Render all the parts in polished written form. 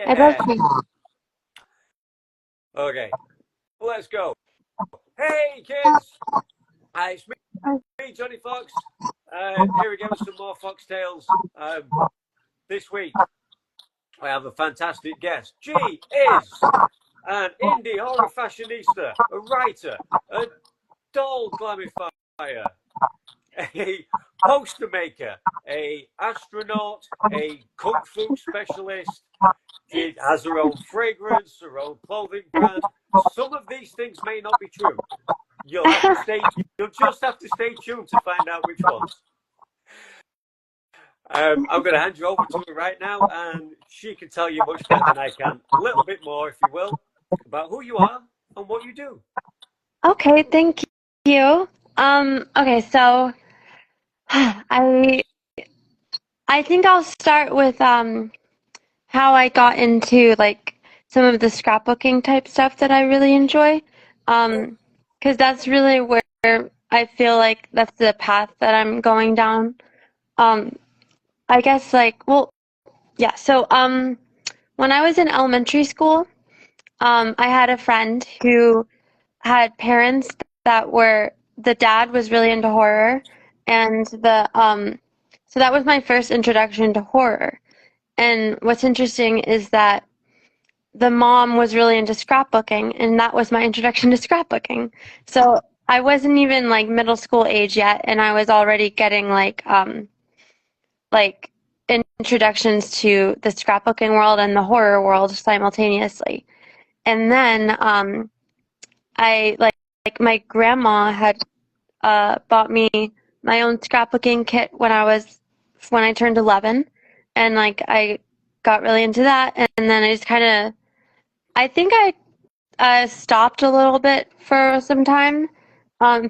I'd love Yeah. to. Okay. Let's go. Hey, kids. Hi, it's me, Johnny Fox. Here again with some more Fox Tales. This week, I have a fantastic guest. She is an indie horror fashionista, a writer, a doll glamifier, a poster maker, a astronaut, a kung fu specialist. She has her own fragrance, her own clothing brand. Some of these things may not be true. You'll just have to stay tuned to find out which ones. I'm going to hand you over to her right now, and she can tell you much better than I can. A little bit more, if you will, about who you are and what you do. Okay, thank you. Okay, so I I think I'll start with how I got into like some of the scrapbooking type stuff that I really enjoy. Because that's really where I feel like that's the path that I'm going down. Um, I guess yeah, so when I was in elementary school, I had a friend who had parents that were the dad was really into horror, and the so that was my first introduction to horror. And what's interesting is that the mom was really into scrapbooking, and that was my introduction to scrapbooking. So I wasn't even like middle school age yet, and I was already getting like introductions to the scrapbooking world and the horror world simultaneously. And then I like my grandma had bought me my own scrapbooking kit when I turned 11, and like I got really into that, and then I just kind of I think I stopped a little bit for some time,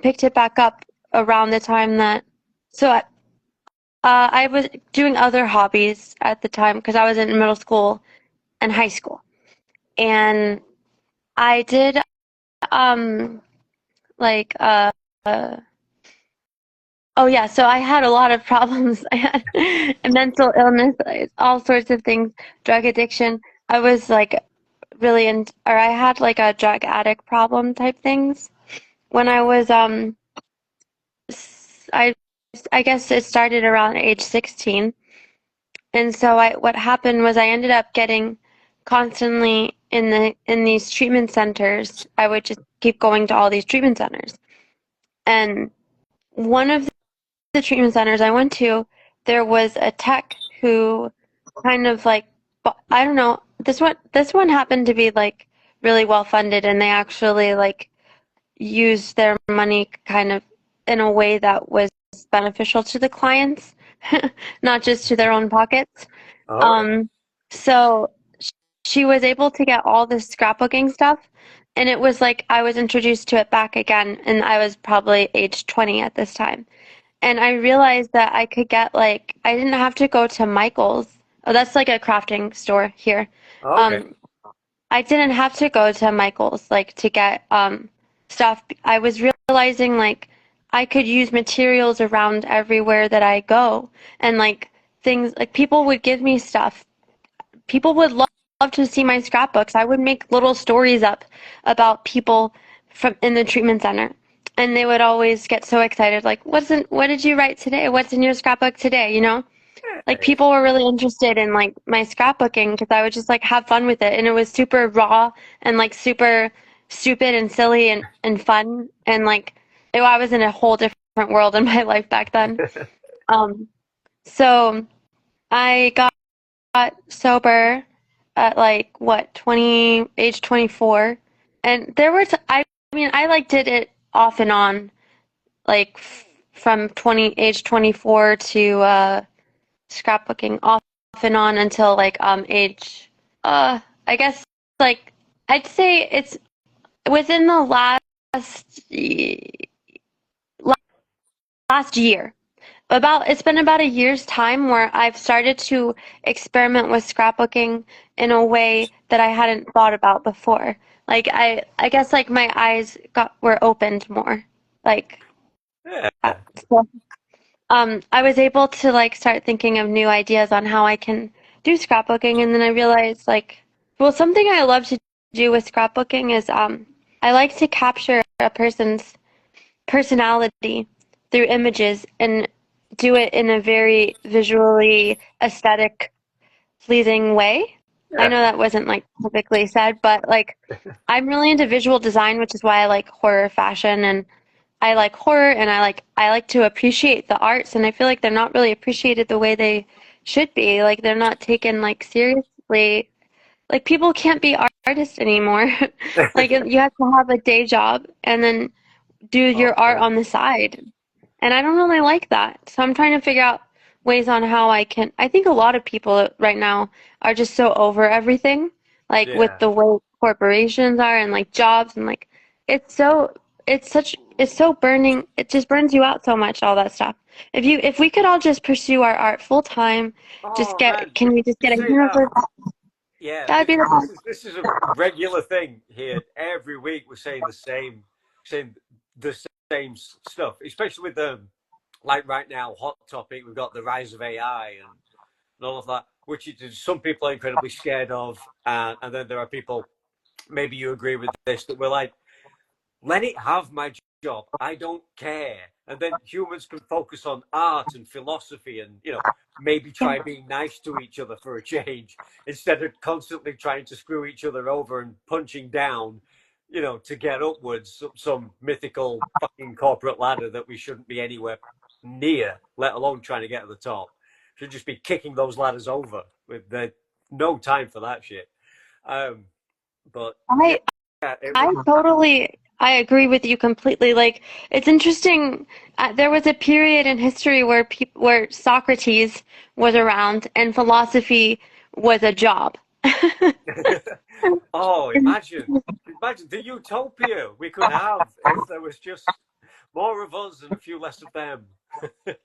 picked it back up around the time that so I was doing other hobbies at the time because I was in middle school and high school, and I did um like oh yeah, so I had a lot of problems. I had a mental illness, all sorts of things, drug addiction. I was like really in, or I had like a drug addict problem type things when I was I guess it started around age 16. And so what happened was I ended up getting constantly in these treatment centers. I would just keep going to all these treatment centers. And one of the treatment centers I went to, there was a tech who kind of like I don't know, this one happened to be like really well funded, and they actually like used their money kind of in a way that was beneficial to the clients, not just to their own pockets. All right. Um, so she was able to get all this scrapbooking stuff, and it was like I was introduced to it back again, and I was probably age 20 at this time. And I realized that I could get like I didn't have to go to Michael's. Oh, that's like a crafting store here. Okay. Um, I didn't have to go to Michael's like to get stuff. I was realizing like I could use materials around everywhere that I go, and like things like people would give me stuff. People would love to see my scrapbooks. I would make little stories up about people from in the treatment center. And they would always get so excited, like, what did you write today? What's in your scrapbook today? You know? Like Hey. people were really interested in like my scrapbooking because I would just like have fun with it, and it was super raw and like super stupid and silly and fun, and like I was in a whole different world in my life back then. Um, so I got sober at like what 20 age 24, and there were I mean I like did it off and on like from 20 age 24 to scrapbooking off and on until like age I guess like I'd say it's within the last year. About it's been about a year's time where I've started to experiment with scrapbooking in a way that I hadn't thought about before. Like I guess like my eyes were opened more. Like uh, Yeah. so I was able to like start thinking of new ideas on how I can do scrapbooking, and then I realized like Well, something I love to do with scrapbooking is I like to capture a person's personality through images and do it in a very visually aesthetic, pleasing way. I Yeah. know that wasn't like typically said, but like I'm really into visual design, which is why I like horror fashion and I like horror and I like to appreciate the arts and I feel like they're not really appreciated the way they should be. Like they're not taken like seriously. Like people can't be artists anymore. Like you have to have a day job and then do Oh your art man. on the side. And I don't really like that. So I'm trying to figure out ways on how I can. I think a lot of people right now are just so over everything, like with Yeah. the way corporations are and like jobs and like it's so it's so burning. It just burns you out so much, all that stuff. If we could all just pursue our art full time, just Oh get man, can we just you get a say that. universe? Yeah, That would be the best. this is a regular thing here. Every week we're saying the same stuff, especially with the like right now hot topic. We've got the rise of AI and all of that, which some people are incredibly scared of, and then there are people. Maybe you agree with this that we're like, let it have my job. I don't care. And then humans can focus on art and philosophy and, maybe Yeah. try being nice to each other for a change instead of constantly trying to screw each other over and punching down, to get upwards some mythical fucking corporate ladder that we shouldn't be anywhere near, let alone trying to get to the top. Should just be kicking those ladders over with no time for that shit. Um, but yeah, I it I was. totally, I agree with you completely. Like, it's interesting. There was a period in history where where Socrates was around and philosophy was a job. Oh, imagine the utopia we could have if there was just more of us and a few less of them.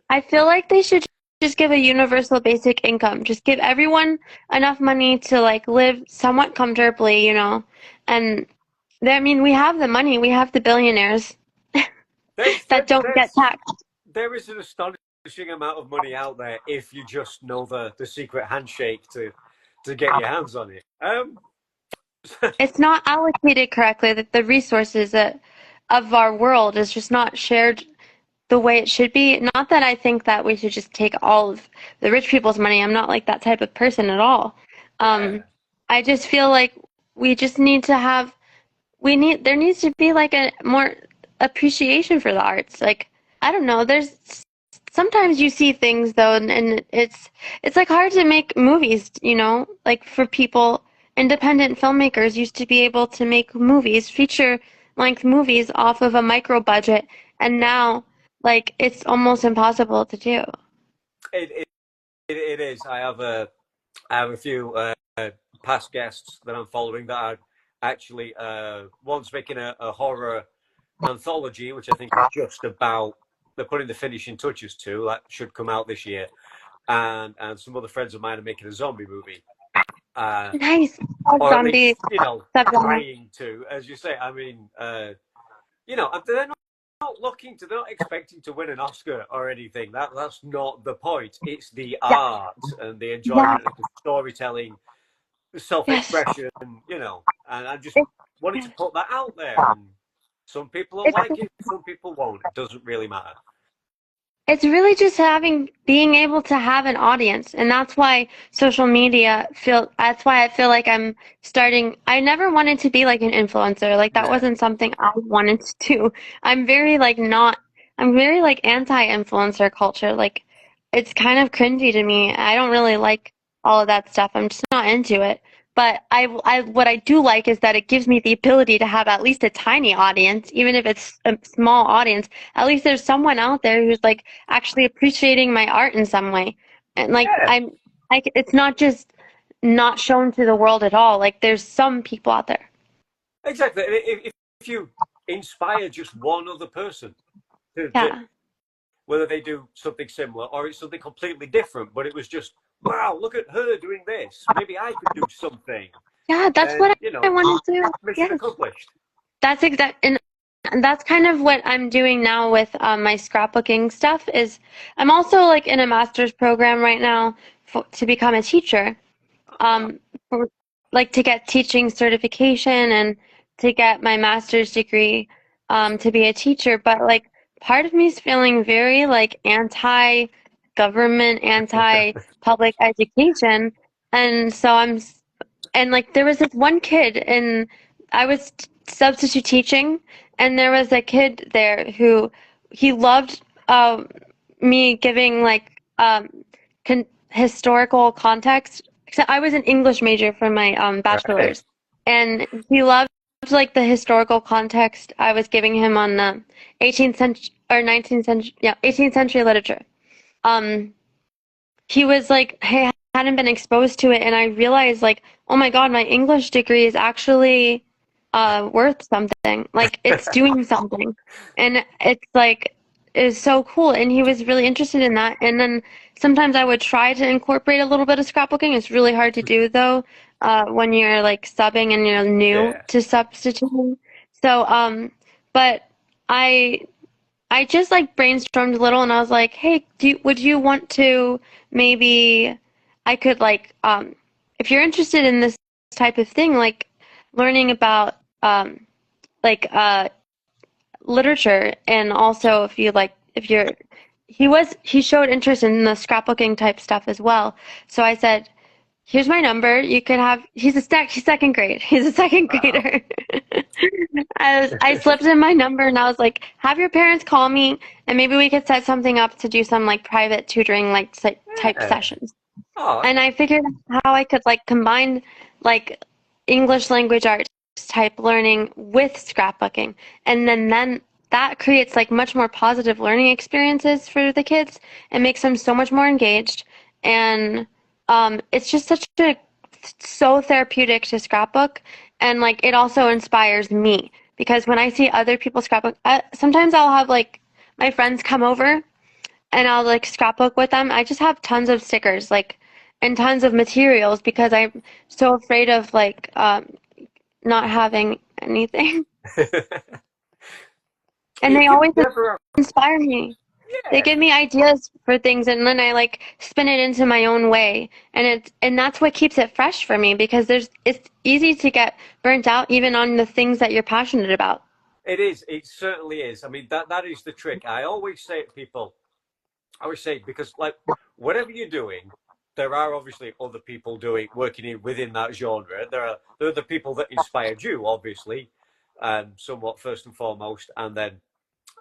I feel like they should just give a universal basic income. Just give everyone enough money to like live somewhat comfortably, you know. And I mean, we have the money. We have the billionaires There's that there, don't get there's taxed. there is an astonishing amount of money out there if you just know the secret handshake to get your hands on it. It's not allocated correctly, that the resources of our world is just not shared the way it should be. Not that I think that we should just take all of the rich people's money. I'm not like that type of person at all. Um, Yeah, I just feel like we just need to have there needs to be like a more appreciation for the arts. Like I don't know, there's sometimes you see things though and it's like hard to make movies, you know, like for people independent filmmakers used to be able to make movies, feature length movies off of a micro budget and now like it's almost impossible to do. it, it it is. I have a few past guests that I'm following that are actually one's making a horror anthology, which I think is just about they're putting the finishing touches to. That should come out this year, and some other friends of mine are making a zombie movie, uh, Nice. or at Zombie least subgenre. trying to, as you say. I mean, and they're not expecting to win an Oscar or anything. That's not the point. It's the Yeah. art and the Yeah. enjoyment of the storytelling, the Yes. self-expression, and I just wanted to put that out there. And some people will It's like it, some people won't. It doesn't really matter. It's really just being able to have an audience. And that's why that's why I feel like I never wanted to be like an influencer. Like that Yeah, wasn't something I wanted to do. I'm very like not, I'm very like anti-influencer culture. Like it's kind of cringy to me. I don't really like all of that stuff. I'm just not into it. But what I do like is that it gives me the ability to have at least a tiny audience, even if it's a small audience. At least there's someone out there who's like actually appreciating my art in some way. And like yeah, it's not just not shown to the world at all. Like there's some people out there. exactly. If you inspire just one other person to Yeah. whether they do something similar or it's something completely different, but it was just wow, look at her doing this. Maybe I could do something. Yeah, that's what Then I want to do. mission Yes. accomplished. And that's kind of what I'm doing now with my scrapbooking stuff is I'm also like in a master's program right now to become a teacher. Oh, Um, like to get teaching certification and to get my master's degree to be a teacher, but like part of me is feeling very like anti-government, anti-public education, and so and like there was this one kid and I was substitute teaching, and there was a kid there who he loved me giving like historical context. Except I was an English major for my Right. bachelor's, and he loved like the historical context I was giving him on the 18th century or 19th century, yeah, 18th century literature. Um, he was like, hey, I hadn't been exposed to it, and I realized like, oh my God, my English degree is actually worth something. Like it's doing something. And it's like is so cool. And he was really interested in that. And then sometimes I would try to incorporate a little bit of scrapbooking. It's really hard to do though, when you're like subbing and you're new Yeah. to substituting. So but I I just like brainstormed a little and I was like, hey, would you want to maybe I could like if you're interested in this type of thing, like learning about like literature, and also if you like if you're he showed interest in the scrapbooking type stuff as well. So I said, here's my number. You could have. He's second grade. He's a second Wow. grader. I slipped in my number and I was like, have your parents call me and maybe we could set something up to do some like private tutoring like type Yeah. sessions. Oh, And I figured out how I could like combine like English language arts type learning with scrapbooking. And then that creates like much more positive learning experiences for the kids and makes them so much more engaged. And it's just such a so therapeutic to scrapbook, and like it also inspires me because when I see other people scrapbook, sometimes I'll have like my friends come over and I'll like scrapbook with them. I just have tons of stickers like and tons of materials because I'm so afraid of like not having anything. And they you always never. inspire me. They Yeah. give me ideas for things and then I like spin it into my own way. And that's what keeps it fresh for me because it's easy to get burnt out even on the things that you're passionate about. It is. It certainly is. I mean, that is the trick. I always say to people, I always say because like whatever you're doing, there are obviously other people doing working within that genre. There are the people that inspired you, obviously, somewhat first and foremost, and then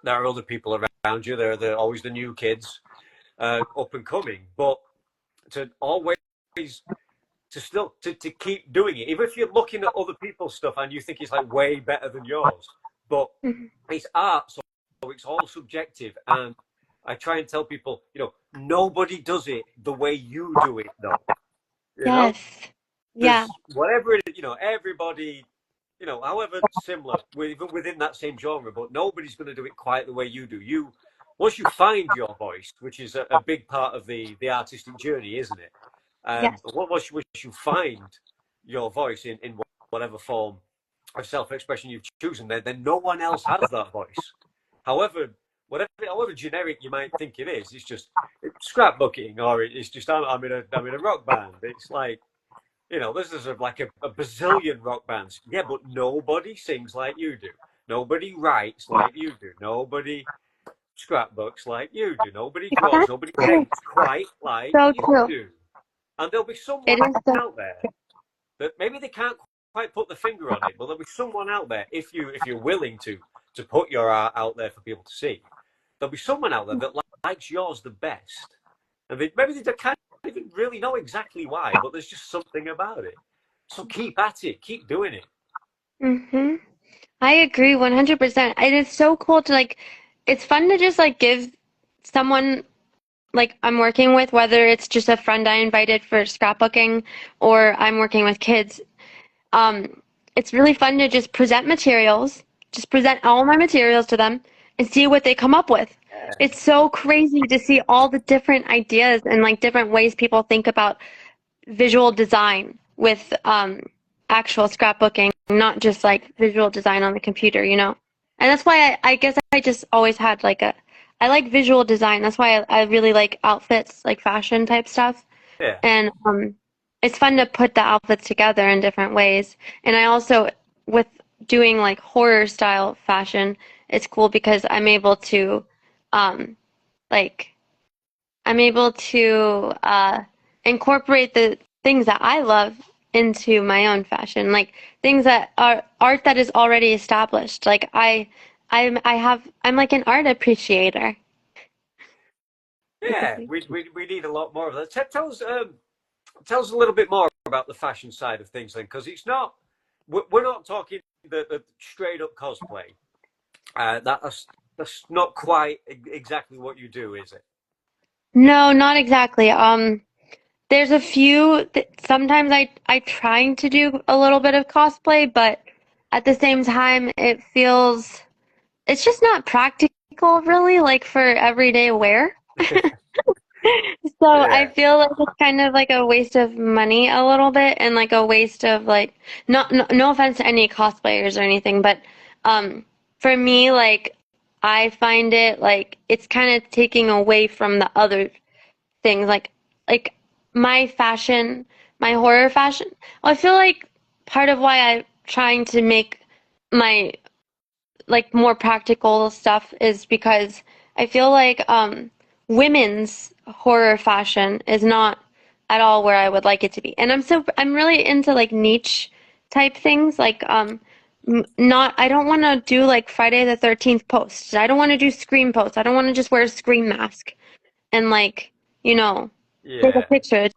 there are other people around you. They're always the new kids, up and coming. But to always to keep doing it, even if you're looking at other people's stuff and you think it's like way better than yours, but Mhm. it's art, so it's all subjective. And I try and tell people, nobody does it the way you do it, though. You know, Yes. Yeah. there's whatever it is, everybody, however similar, even within that same genre, but nobody's going to do it quite the way you do. Once you find your voice, which is a big part of the artistic journey, isn't it? Yes. Once you find your voice in whatever form of self-expression you've chosen, then no one else has that voice. However generic you might think it is, it's scrapbooking, or it's just I'm in a rock band. It's like this is like a bazillion rock bands. Yeah, but nobody sings like you do. Nobody writes like you do. Nobody scrapbooks like you do. Nobody draws. That's Nobody true. paints quite like So you true. do. And there'll be It someone is so out there that maybe they can't quite put the finger on it, but there'll be someone out there if you're willing to put your art out there for people to see. There'll be someone out there that likes yours the best, and maybe they can't even really know exactly why, but there's just something about it. So keep at it, keep doing it. hmm I agree 100%. It is so cool to like it's fun to just like give someone like I'm working with, whether it's just a friend I invited for scrapbooking or I'm working with kids. It's really fun to just present materials, just present all my materials to them and see what they come up with. Yeah, It's so crazy to see all the different ideas and like different ways people think about visual design with actual scrapbooking, not just like visual design on the computer, you know? And that's why I guess I just always had like I like visual design. That's why I really like outfits, like fashion type stuff. yeah. And it's fun to put the outfits together in different ways. And I also, with doing like horror style fashion, it's cool because um, like, I'm able to incorporate the things that I love into my own fashion, like things that are art that is already established. Like I'm like an art appreciator, Yeah, basically. we need a lot more of that. Tell us a little bit more about the fashion side of things then, because it's not we're not talking the straight up cosplay. That's not quite exactly what you do, is it? No, not exactly. There's a few that sometimes I trying to do a little bit of cosplay, but at the same time it's just not practical really, like for everyday wear. So I Yeah, feel like it's kind of like a waste of money a little bit and like a waste of like no offense to any cosplayers or anything, but um for me like I find it like it's kind of taking away from the other things like my fashion, my horror fashion. Well, I feel like part of why I'm trying to make my like more practical stuff is because I feel like women's horror fashion is not at all where I would like it to be. And I'm really into like niche type things like not I don't want to do like Friday the 13th posts. I don't want to do scream posts. I don't want to just wear a scream mask and like, you know, take a yeah. picture.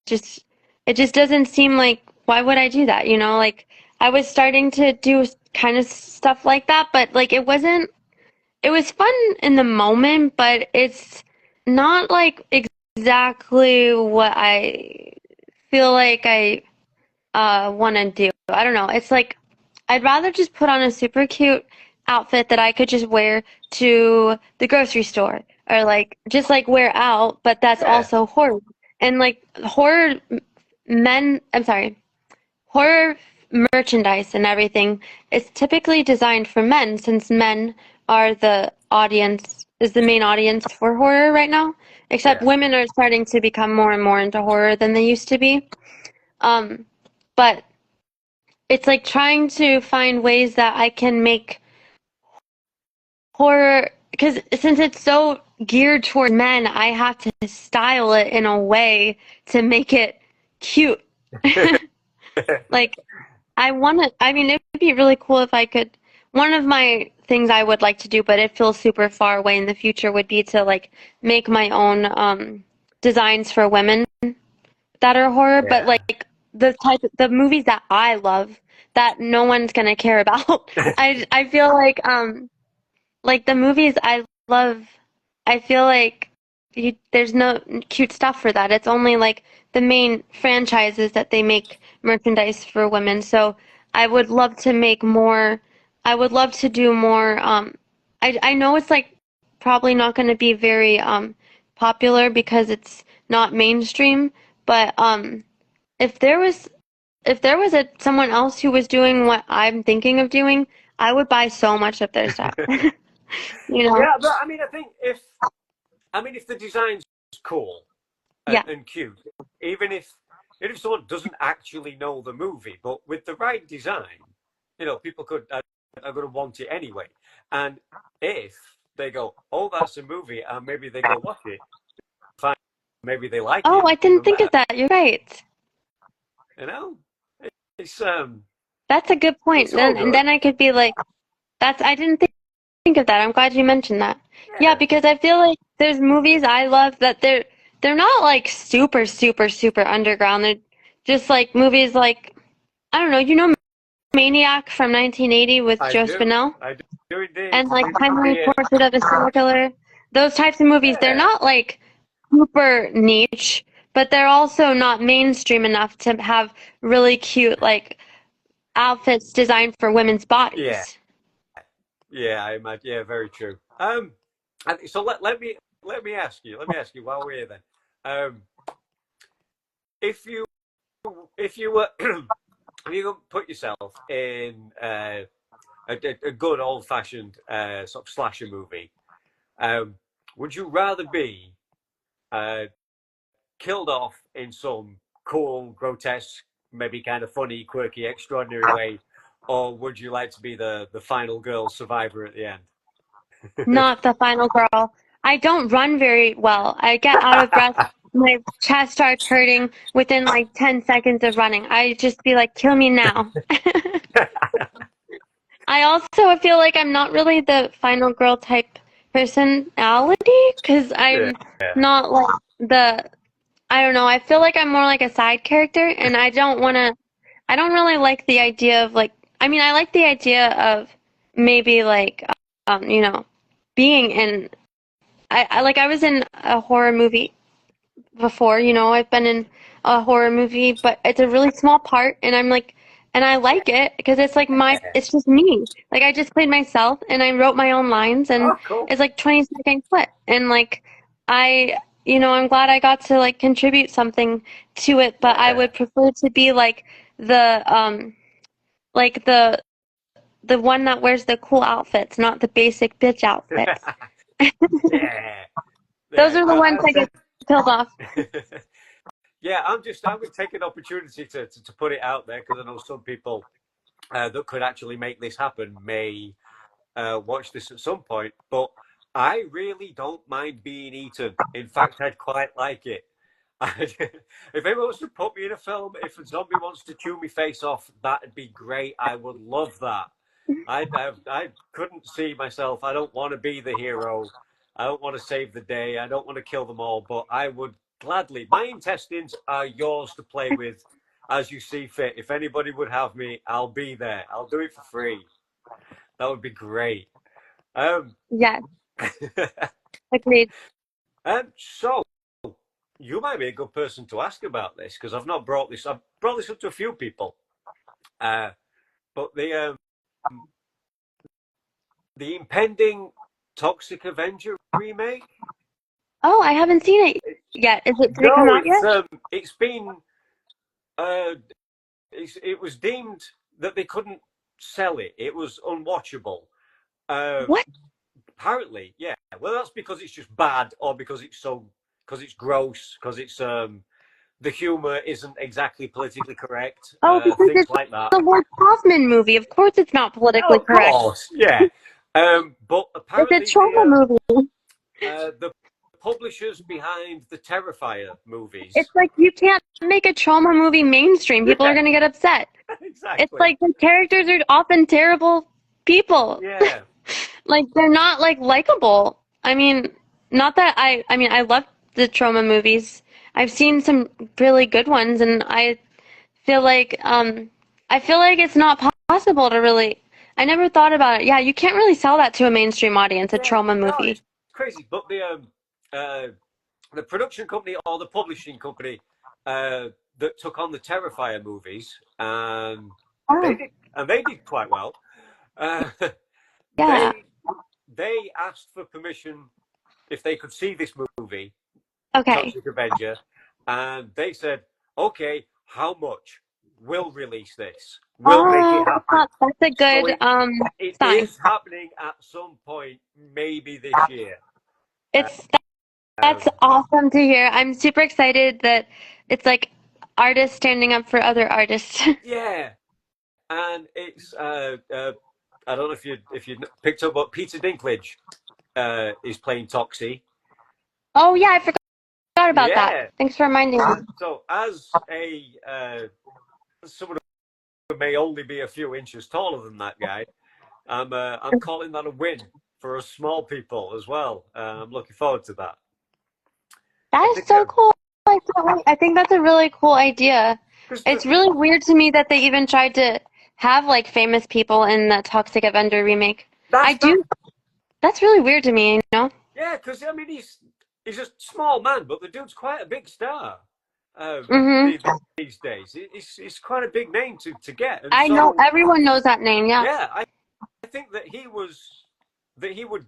Just it just doesn't seem like why would I do that, you know? Like I was starting to do kind of stuff like that, but like it was fun in the moment, but it's not like exactly what I feel like I want to do. I don't know. It's like I'd rather just put on a super cute outfit that I could just wear to the grocery store or like just like wear out, but that's Yeah, also horror. And like I'm sorry, horror merchandise and everything is typically designed for men since men are is the main audience for horror right now. Except yeah. women are starting to become more and more into horror than they used to be. Um, but it's like trying to find ways that I can make horror because since it's so geared toward men, I have to style it in a way to make it cute. Like I mean, it would be really cool if I could. One of my things I would like to do, but it feels super far away in the future, would be to like make my own designs for women that are horror, but Yeah. like the movies that I love that no one's gonna care about. I feel like the movies I love, I feel like there's no cute stuff for that. It's only like the main franchises that they make merchandise for women. So I would love to make more. I would love to do more. I know it's like probably not going to be very popular because it's not mainstream. But if there was someone else who was doing what I'm thinking of doing, I would buy so much of their stuff. You know? Yeah, but I mean, I mean, if the design's cool Yeah. and cute, even if someone doesn't actually know the movie, but with the right design, people are going to want it anyway. And if they go, oh, that's a movie, and maybe they go watch it, fine, maybe they like Oh, it I didn't even think better. of that. You're right. You know, it's That's a good point. it's all And then good. I could be like, I didn't think of that. I'm glad you mentioned that. Yeah, Yeah, because I feel like there's movies I love that they're not like super super super underground. They're just like movies like I don't know, Maniac from 1980 with I Joe do, Spinell I do indeed. and like With Timely the Portrait of a Serial Killer. Those types of movies, they're yeah, not like super niche, but they're also not mainstream enough to have really cute like outfits designed for women's yeah, bodies. yeah, I imagine. Yeah, very true. So let me ask you while we're here then. Um, if you if you were if you put yourself in a good old fashioned sort of slasher movie, um, would you rather be uh, killed off in some cool, grotesque, maybe kind of funny, quirky, extraordinary way, or would you like to be the final girl survivor at the end? Not the final girl. I don't run very well. I get out of breath. My chest starts hurting within like 10 seconds of running. I just be like, kill me now. I also feel like I'm not really the final girl type personality because Yeah. I'm not like the, I don't know, I feel like I'm more like a side character and I don't really like the idea of like, I mean, I like the idea of maybe like, you know, being in, I was in a horror movie before, you know, I've been in a horror movie, but it's a really small part, and I'm like, and I like it because it's like it's just me. Like I just played myself, and I wrote my own lines, and Oh, cool. it's like 20-second clip, and like I, you know, I'm glad I got to like contribute something to it, but I Yeah. would prefer to be the like the one that wears the cool outfits, not the basic bitch outfits. Yeah. Those Yeah. are the ones that get killed off. Yeah, I'm going to take an opportunity to put it out there because I know some people that could actually make this happen may watch this at some point. But I really don't mind being eaten. In fact, I'd quite like it. If anyone wants to put me in a film, if a zombie wants to chew me face off, that'd be great. I would love that. I couldn't see myself. I don't want to be the hero. I don't want to save the day. I don't want to kill them all. But I would gladly. My intestines are yours to play with, as you see fit. If anybody would have me, I'll be there. I'll do it for free. That would be great. Um, Yes, agreed. so you might be a good person to ask about this because I've not brought this. I've brought this up to a few people. Uh, but the impending Toxic Avenger remake. Oh, I haven't seen it yet. Did it come No, out yet? it's been uh, it was deemed that they couldn't sell it. It was unwatchable. Uh, What? Apparently, yeah. Well, that's because it's just bad, or because it's gross, because it's the humor isn't exactly politically correct, Oh, because things it's like that. the Lord Kaufman movie. Of course it's not politically Oh, of correct. course, yeah. But It's a apparently trauma movie. the publishers behind the Terrifier It's movies. like you can't make a trauma movie mainstream. People are Yeah, gonna get upset. It's exactly. like the characters are often terrible people. Yeah, Like they're not like likable. I mean, not that I mean I love the trauma movies. I've seen some really good ones and feel like I feel like it's not possible to really I never thought about it. Yeah, you can't really sell that to a mainstream audience, a yeah. trauma No, it's movie. crazy. But uh, the production company or the publishing company that took on the Terrifier movies, Oh, and they did quite well. Uh, yeah. they they asked for permission if they could see this movie, Okay. Toxic Avenger, and they said, "Okay, how much? We'll release this. We'll make it Oh, happen." that's a So good it sign. is happening at some point, maybe this year. It's that's Um, awesome to hear. I'm super excited that it's like artists standing up for other artists. yeah, and it's I don't know if you picked up, but Peter Dinklage is playing Toxie. Oh yeah, I forgot about that. Yeah. Thanks for reminding me. So as someone who may only be a few inches taller than that guy, I'm calling that a win for us small people as well. I'm looking forward to that. I That is think so cool. I can't wait. I think that's a really cool idea. because It's really weird to me that they even tried to have like famous people in the Toxic Avenger remake. I that's that. do. That's really weird to me, you know? Yeah, because I mean he's a small man, but the dude's quite a big star Mm-hmm. these days. It's quite a big name to get, and I know so everyone knows that name, yeah. yeah, I think that he would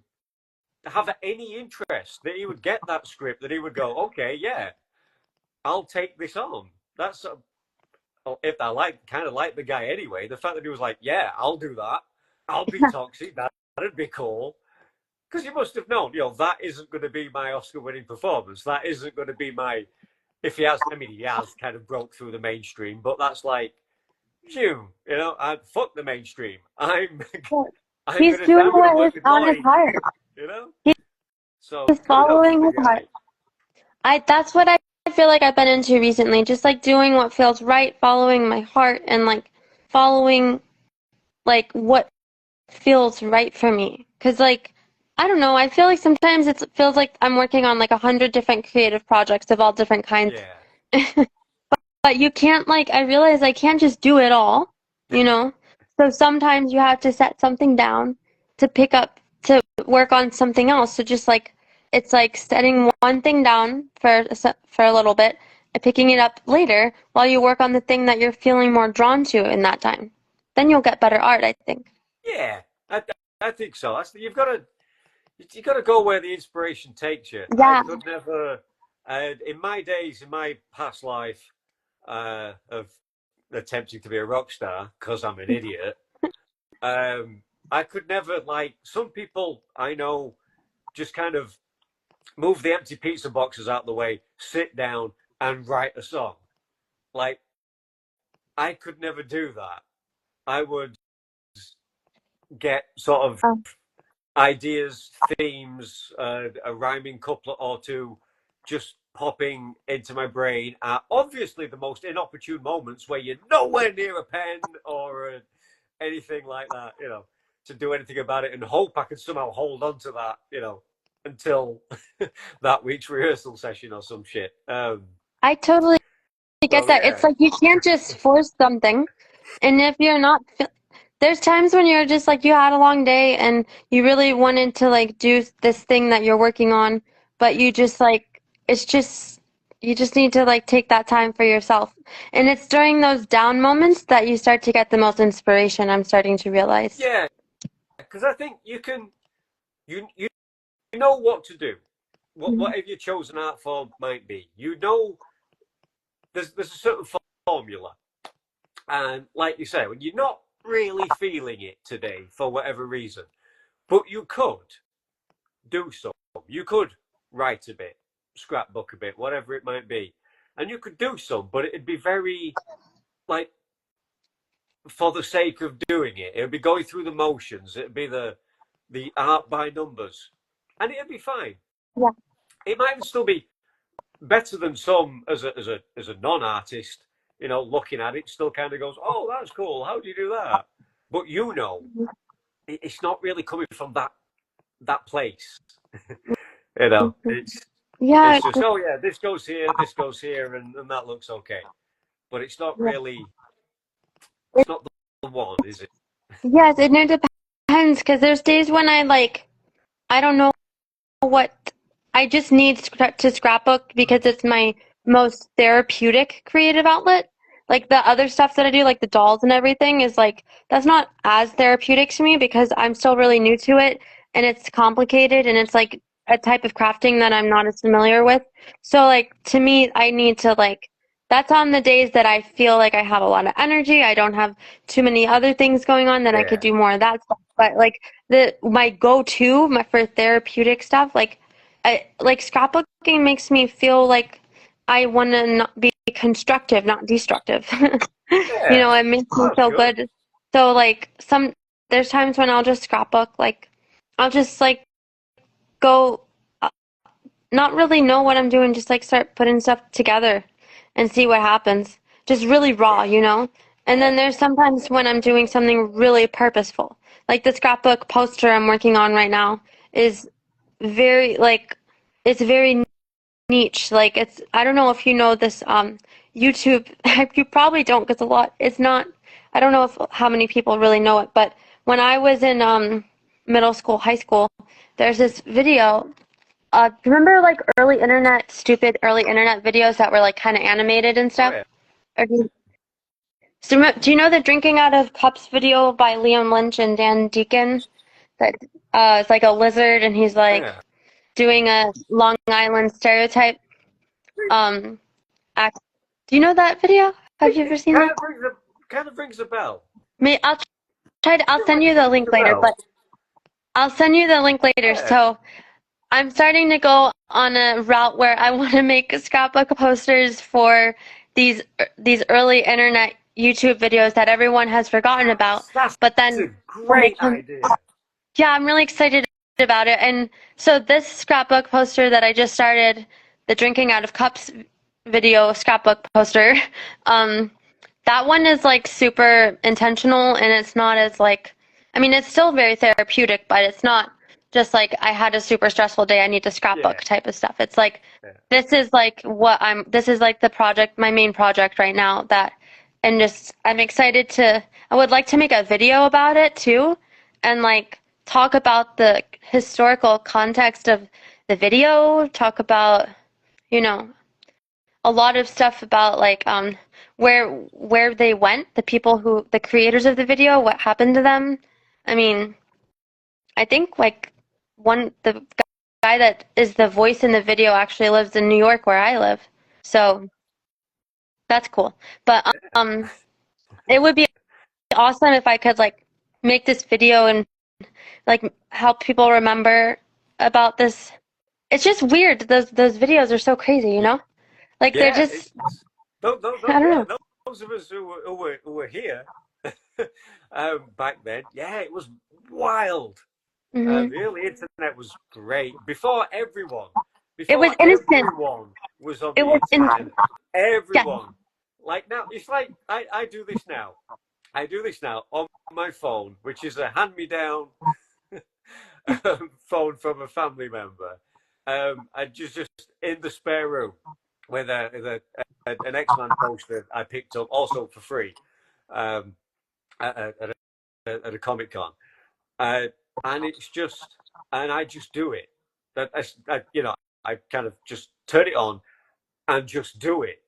have any interest, that he would get that script, that he would go, okay, yeah, I'll take this on. That's if I kind of like the guy anyway. The fact that he was like, yeah, I'll do that. I'll be toxic. That'd be cool. Because he must have known, that isn't going to be my Oscar-winning performance. That isn't going to be my, if he has, I mean, he has kind of broke through the mainstream, but that's like, phew, I fuck the mainstream. I'm He's doing gonna what work is with on his Lloyd, heart. you know. So He's kudos to following the his heart. guy. That's what I feel like I've been into recently, just like doing what feels right, following my heart and like following like what feels right for me. 'Cause like I don't know, I feel like sometimes it feels like I'm working on like 100 different creative projects of all different kinds. Yeah, But you can't like I realize I can't just do it all, you know? So sometimes you have to set something down to pick up to work on something else. So just like it's like setting one thing down for a little bit and picking it up later while you work on the thing that you're feeling more drawn to in that time. Then you'll get better art, I think. yeah, I think so. You got to go where the inspiration takes you. I Yeah. could never, in my days, in my past life, of attempting to be a rock star because I'm an idiot. I could never like some people I know just kind of move the empty pizza boxes out of the way, sit down, and write a song. Like I could never do that. I would get sort of Um, ideas, themes, a rhyming couplet or two just popping into my brain at obviously the most inopportune moments where you're nowhere near a pen or anything like that, to do anything about it and hope I can somehow hold on to that, until that week's rehearsal session or some shit. I totally get So that. It's yeah, like you can't just force something. And if you're not, there's times when you're just like you had a long day and you really wanted to like do this thing that you're working on, but you just like, it's just, you just need to like take that time for yourself. And it's during those down moments that you start to get the most inspiration, I'm starting to realize. yeah, because I think you know what to do, Mhm. whatever your chosen art form might be. There's a certain formula, and like you say, when you're not really feeling it today for whatever reason, but you could do so. You could write a bit, scrapbook a bit, whatever it might be, and you could do some, but it'd be very like for the sake of doing it. It'd be going through the motions. It'd be the art by numbers, and it'd be fine. Yeah. It might even still be better than some as a non-artist. Looking at it, still kind of goes, "Oh, that's cool. How do you do that?" But it's not really coming from that place. Mhm. It's Yeah. it's just, oh yeah, this goes here, and that looks okay. But it's not Yeah. really, it's not the one, is it? Yes, it depends because there's days when I like, I don't know what I just need to scrapbook because it's my most therapeutic creative outlet. Like the other stuff that I do, like the dolls and everything, is like that's not as therapeutic to me because I'm still really new to it and it's complicated and it's like a type of crafting that I'm not as familiar with. So like to me, I need to like that's on the days that I feel like I have a lot of energy. I don't have too many other things going on that I could Yeah, do more of that stuff. But like the my go-to my for therapeutic stuff like scrapbooking makes me feel like I want to not be constructive, not destructive. yeah, It makes me that's feel good. good. So like there's times when I'll just scrapbook, like I'll just like go, uh, not really know what I'm doing, just like start putting stuff together and see what happens. Just really raw, Yeah, And yeah, then there's sometimes when I'm doing something really purposeful. Like the scrapbook poster I'm working on right now is very like it's very niche. Like it's I don't know if you know this YouTube. You probably don't because a lot it's not. I don't know if how many people really know it, but when I was in middle school, high school, there's this video. Remember like stupid early internet videos that were like kind of animated and oh stuff? yeah, Or do you know the drinking out of cups video by Liam Lynch and Dan Deacon? That it's like a lizard and he's like yeah. doing a Long Island stereotype um act. Do you know that video? Have you ever It seen that? kind of rings a bell. I'll try to, I I'll feel send like you it the rings link a later, bell. but I'll send you the link later. Yeah, So I'm starting to go on a route where I want to make scrapbook posters for these early internet YouTube videos that everyone has forgotten about. That's But a then when they great come, idea. yeah, I'm really excited about it. And so this scrapbook poster that I just started, the drinking out of cups video scrapbook poster, um, that one is like super intentional and it's not as like, I mean, it's still very therapeutic, but it's not just like I had a super stressful day, I need to Yeah, scrapbook type of stuff. It's like, yeah, this is like this is like the project, my main project right now that, and just, I'm excited to, I would like to make a video about it too and like talk about the historical context of the video, talk about, you know, a lot of stuff about like where they went, the people who the creators of the video, what happened to them. I mean, I think like the guy that is the voice in the video actually lives in New York where I live. So that's cool. But it would be awesome if I could like make this video and like help people remember about this. It's just weird. Those videos are so crazy, you know? Like they're yeah. just, I don't Yeah, know. those of us who were here back then, yeah, it was wild. Hmm. The early internet was great. It was Before innocent. everyone was on It the was internet. innocent. Yeah. Everyone. Like now, it's like I do this now. I do this now on my phone, which is a hand-me-down phone from a family member. I just in the spare room with an X-Man poster I picked up also for free um, at a Comic Con, uh, and it's just and I just do it. I kind of just turn it on and just do it.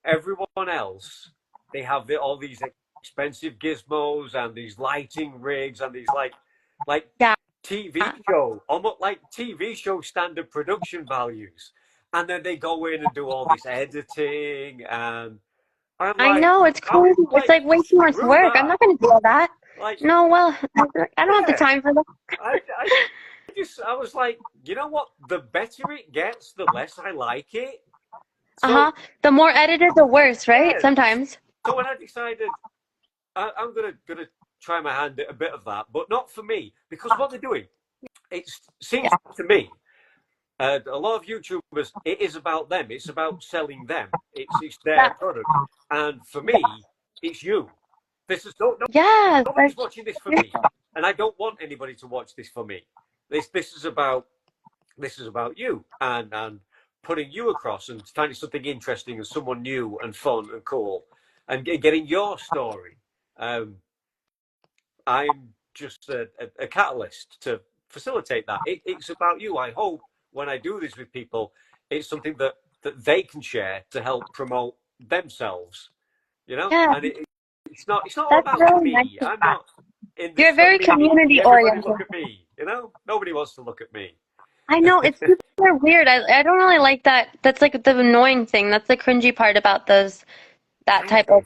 Everyone else, they have all these expensive gizmos and these lighting rigs and these like Yeah. almost like TV show standard production values. And then they go in and do all this editing, and I'm I like, know, it's I'm crazy. It's like, like way too much screw work. I'm that. not gonna do all that. Like, No, well, I don't have the yeah, time for that. I I was like, you know what? The better it gets, the less I like it. Uh-huh. So The more edited, the worse, right? yeah, Sometimes. so when I decided I'm gonna try my hand at a bit of that, but not for me because what they're doing, it seems Yeah. to me, a lot of YouTubers, it is about them. It's about selling them. It's their Yeah. product, and for me, it's you. This is no, Yeah. Like, nobody's watching this for me, and I don't want anybody to watch this for me. This is about you and putting you across and finding something interesting and someone new and fun and cool and getting your story. Um, I'm just a catalyst to facilitate that. It's about you. I hope when I do this with people, it's something that they can share to help promote themselves. You know, yeah, and it's not all that's about really nice me. of I'm that. not in this You're for very me. community Everybody oriented. look at me. You know, nobody wants to look at me. I know, it's super weird. I don't really like that. That's like the annoying thing. That's the cringy part about that type of Yes.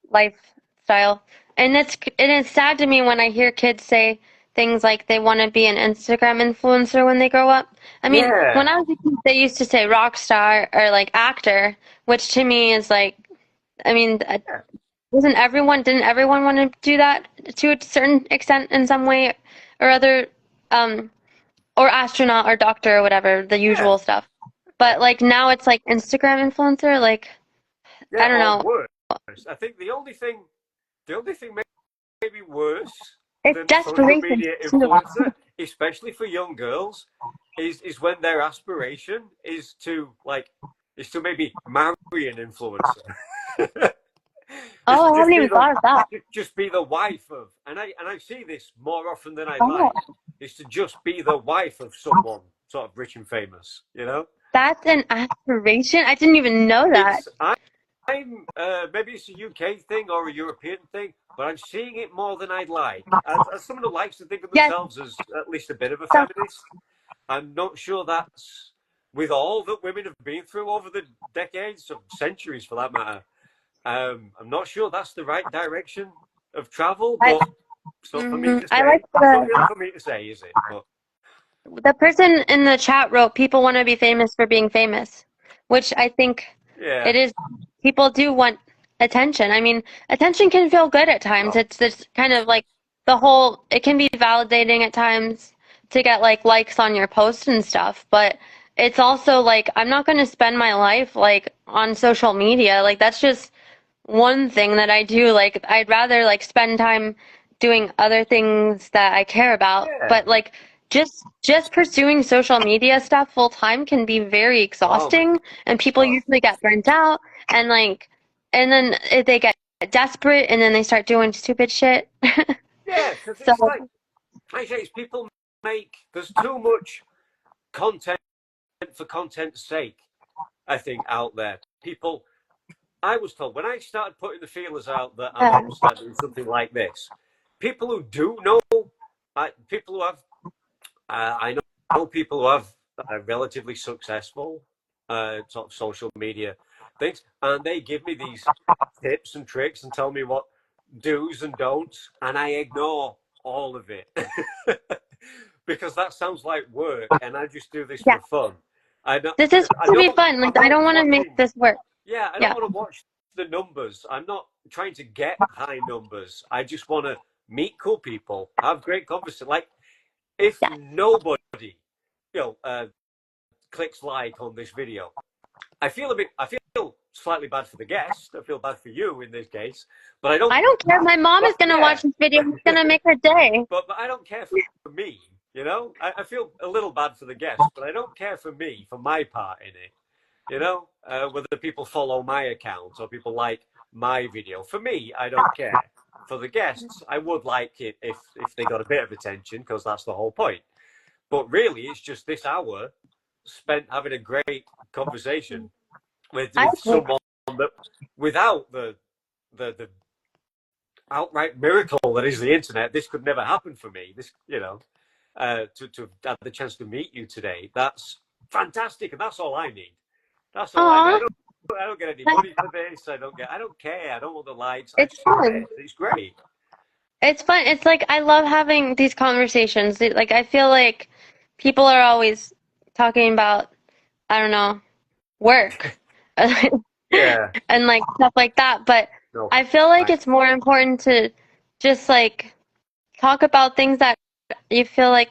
lifestyle. And it's sad to me when I hear kids say things like they want to be an Instagram influencer when they grow up. I mean, when Yeah. I was a kid, they used to say rock star or like actor, which to me is like, I mean, Yeah. didn't everyone want to do that to a certain extent in some way or other, um, or astronaut or doctor or whatever, the Yeah. usual stuff. Yeah. But like now it's like Instagram influencer, like, Yeah. I don't Or know. worse. I think the only thing maybe worse It's than social desperation media too. influencer, especially for young girls, is when their aspiration is to maybe marry an influencer. Is to Oh, I haven't even thought of that. just be the wife of, and I see this more often than I'd Oh, like, is to just be the wife of someone sort of rich and famous. You know, that's an aspiration. I didn't even know that. it's I'm maybe it's a UK thing or a European thing, but I'm seeing it more than I'd like. As someone who likes to think of Yes, themselves as at least a bit of a so feminist, I'm not sure that's with all that women have been through over the decades, or centuries for that matter. I'm not sure that's the right direction of travel, I but it's not for me to I like say. It's not the really for me to say, is it? But the person in the chat wrote, people want to be famous for being famous, which I think Yeah. it is. People do want attention. I mean, attention can feel good at times. Oh, It's kind of like it can be validating at times to get like likes on your posts and stuff, but it's also like, I'm not going to spend my life like on social media. Like, that's just one thing that I do. Like, I'd rather like spend time doing other things that I care about. yeah. But like just pursuing social media stuff full time can be very Oh my exhausting, and people God. usually get burnt out and like and then they get desperate and then they start doing stupid shit. Yeah, because So it's like I say, it's people there's too much content for content's sake, I think, out there. People, I was told when I started putting the feelers out that I yeah, might start doing something like this, people who do know, people who have, I know people who have relatively successful sort of social media things, and they give me these tips and tricks and tell me what do's and don'ts, and I ignore all of it because that sounds like work, and I just do this yeah. for fun. This is I to be don't, fun. I'm Like, I not don't want to make watching. this work. Yeah, I don't Yeah. want to watch the numbers. I'm not trying to get high numbers. I just want to meet cool people, have great conversation. Like if Yeah. nobody, clicks like on this video, I feel slightly bad for the guest. I feel bad for you in this case, but I don't. I don't care. My mom is But gonna yeah, watch this video. It's gonna make her day. but I don't care for me. I feel a little bad for the guest, but I don't care for me, for my part in it. Whether people follow my account or people like my video. For me, I don't care. For the guests, I would like it if they got a bit of attention because that's the whole point. But really, it's just this hour spent having a great conversation with I with agree. someone that without the outright miracle that is the internet, this could never happen for me. To have the chance to meet you today, that's fantastic, and that's all I need. That's all I need. Aw, I don't get any money for this. I don't care. I don't want the likes. I it's just want fun. this. It's great. It's fun. It's like I love having these conversations. Like, I feel like people are always talking about, I don't know, work Yeah. and like stuff like that. But No. I feel like I, it's more important to just like talk about things that you feel like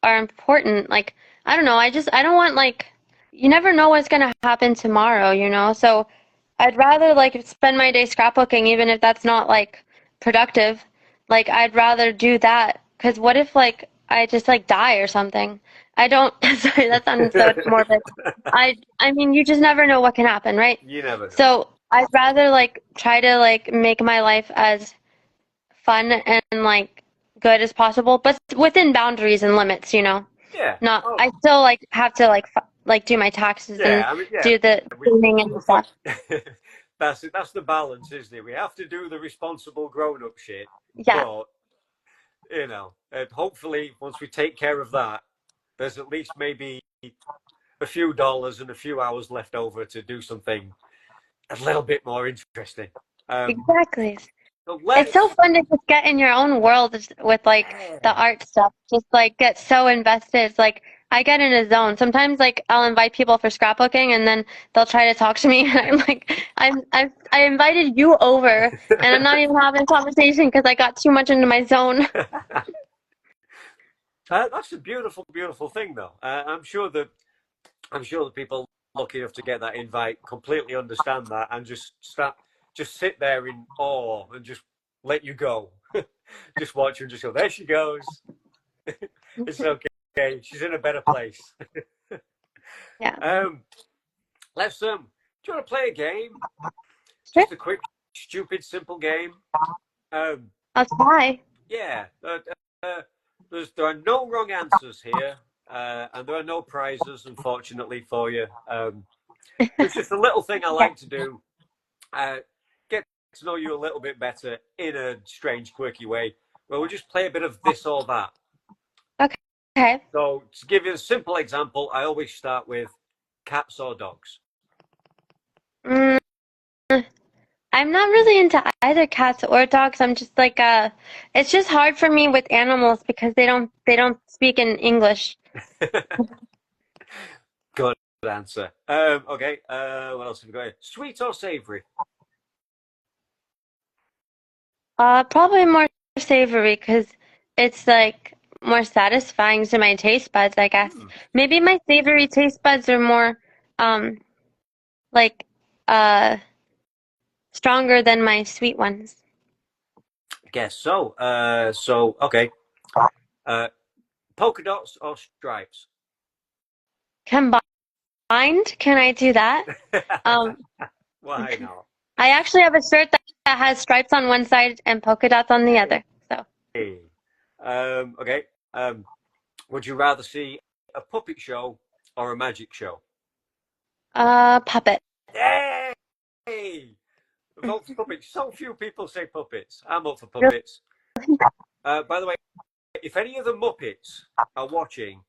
are important. Like, I don't know, I don't want like, you never know what's gonna happen tomorrow, you know? So I'd rather like spend my day scrapbooking, even if that's not like productive. Like, I'd rather do that, because what if like I just like die or something? I don't, sorry, that sounds so morbid. I mean, you just never know what can happen, right? you never know. So I'd rather like try to like make my life as fun and like good as possible, but within boundaries and limits, you know. Yeah. Not, Oh, I still like have to like do my taxes and yeah. I mean, yeah. do the We, cleaning and but stuff. that's it. That's the balance, isn't it? We have to do the responsible grown-up shit, Yeah, but hopefully, once we take care of that, there's at least maybe a few dollars and a few hours left over to do something a little bit more interesting. exactly. So It's so let's. fun to just get in your own world with like the Yeah. art stuff. Just like get so invested. It's like I get in a zone. Sometimes like I'll invite people for scrapbooking and then they'll try to talk to me and I'm like, I invited you over and I'm not even having a conversation because I got too much into my zone. That's a beautiful, beautiful thing, though. I'm sure that people lucky enough to get that invite completely understand that and just sit there in awe and just let you go. Just watch her and just go, there she goes. It's okay. She's in a better place. Yeah, Um, do you want to play a game? sure. Just a quick, stupid, simple game. Um, I'll try. yeah. Uh, there are no wrong answers here, and there are no prizes, unfortunately, for you. It's just a little thing I Yeah. like to do. Get to know you a little bit better in a strange, quirky way, where we just play a bit of this or that. Okay. Okay. So, to give you a simple example, I always start with cats or dogs. Mm, I'm not really into either cats or dogs. I'm just like it's just hard for me with animals because they don't speak in English. Good answer. Okay. What else have we got here? Sweet or savory? Probably more savory because it's like more satisfying to my taste buds, I guess. Hmm. Maybe my savory taste buds are more um like uh stronger than my sweet ones. Guess so. So okay. Uh, polka dots or stripes? Combined, can I do that? Um, Why not? I actually have a shirt that has stripes on one side and polka dots on the other. So, Hey. Okay. Um, would you rather see a puppet show or a magic show? puppet. Yay! Vote for puppets. So few people say puppets. I'm up for puppets. By the way, if any of the Muppets are watching,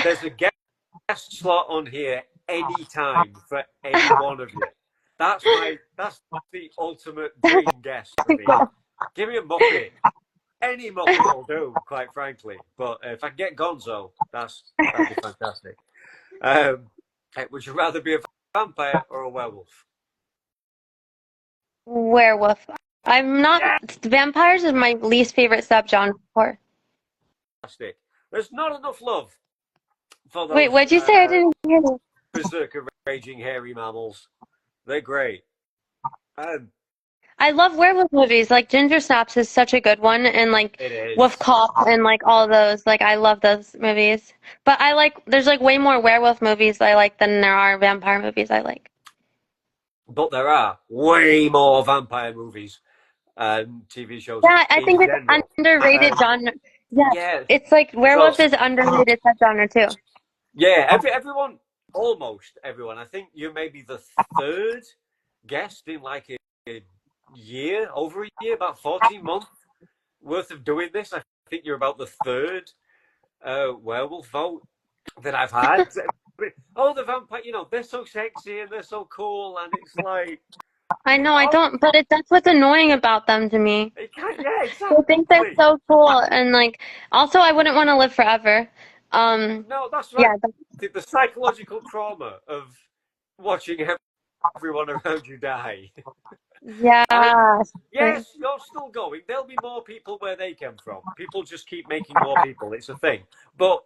there's a guest slot on here anytime for any one of you. That's the ultimate dream guest for me. Give me a Muppet. Any Muppet will do, quite frankly. But if I can get Gonzo, that'd be fantastic. Um, would you rather be a vampire or a werewolf? Werewolf. I'm not. Yeah, Vampires is my least favorite subgenre. For. fantastic. There's not enough love for Wait, those what'd you say? I didn't hear you. berserker raging hairy mammals. They're great. Um, I love werewolf movies. Like Ginger Snaps is such a good one, and like it Wolf is. Cop and like all those. Like I love those movies. But I like there's like way more werewolf movies I like than there are vampire movies I like. But there are way more vampire movies and TV shows Yeah, I in think it's general. underrated Um, genre. Yeah, yeah. it's like So werewolf is underrated subgenre too. yeah, everyone, almost everyone. I think you may be the third guest in like a year, over a year, about 14 months worth of doing this. I think you're about the third werewolf vote that I've had. Oh, the vampire, they're so sexy and they're so cool, and it's like, I know I oh, don't, but that's what's annoying about them to me. it can't, yeah, They think they're exactly. so cool and like also I wouldn't want to live forever. No, that's right. Yeah, The psychological trauma of watching everyone around you die. And yeah. yes, you're still going. There'll be more people where they came from. People just keep making more people. It's a thing. But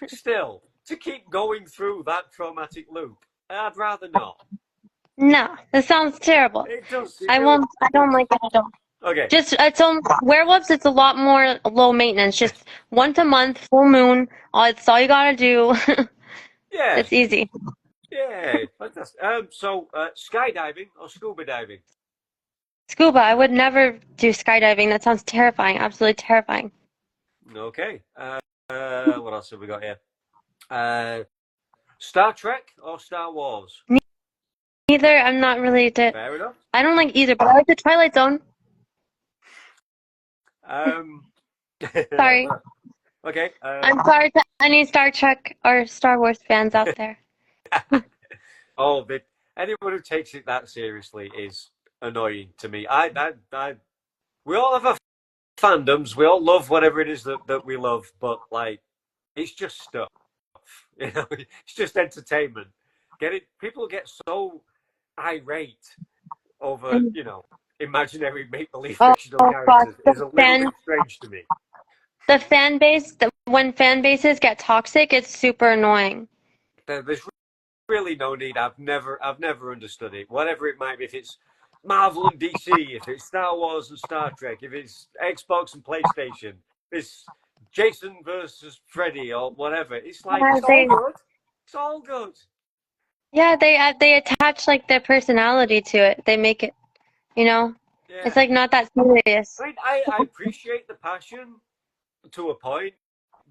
still, to keep going through that traumatic loop, I'd rather not. No, that sounds terrible. It does. It I really won't. I don't does. like it at all. Okay. Just it's on werewolves. It's a lot more low maintenance. Just once a month, full moon. It's all you gotta do. Yeah. It's easy. Yeah. Fantastic. So, skydiving or scuba diving? Scuba. I would never do skydiving. That sounds terrifying. Absolutely terrifying. Okay. What else have we got here? Uh, Star Trek or Star Wars? Neither. I'm not really. Fair enough. I don't like either, but I like the Twilight Zone. Um, Sorry. okay. I'm sorry to any Star Trek or Star Wars fans out there. Oh, anyone who takes it that seriously is annoying to me. We all have our fandoms. We all love whatever it is that we love, but like, it's just stuff. It's just entertainment. Get it? People get so irate over, imaginary make-believe Oh, fictional gosh, characters is a little bit strange to me. the fan base, when fan bases get toxic, it's super annoying. There's really no need. I've never understood it. Whatever it might be, if it's Marvel and DC, if it's Star Wars and Star Trek, if it's Xbox and PlayStation, it's Jason versus Freddy or whatever. It's like Yeah, it's all good. It's all good. they attach like their personality to it. They make it, you know, it's Yeah. like not that serious. I mean, I appreciate the passion to a point,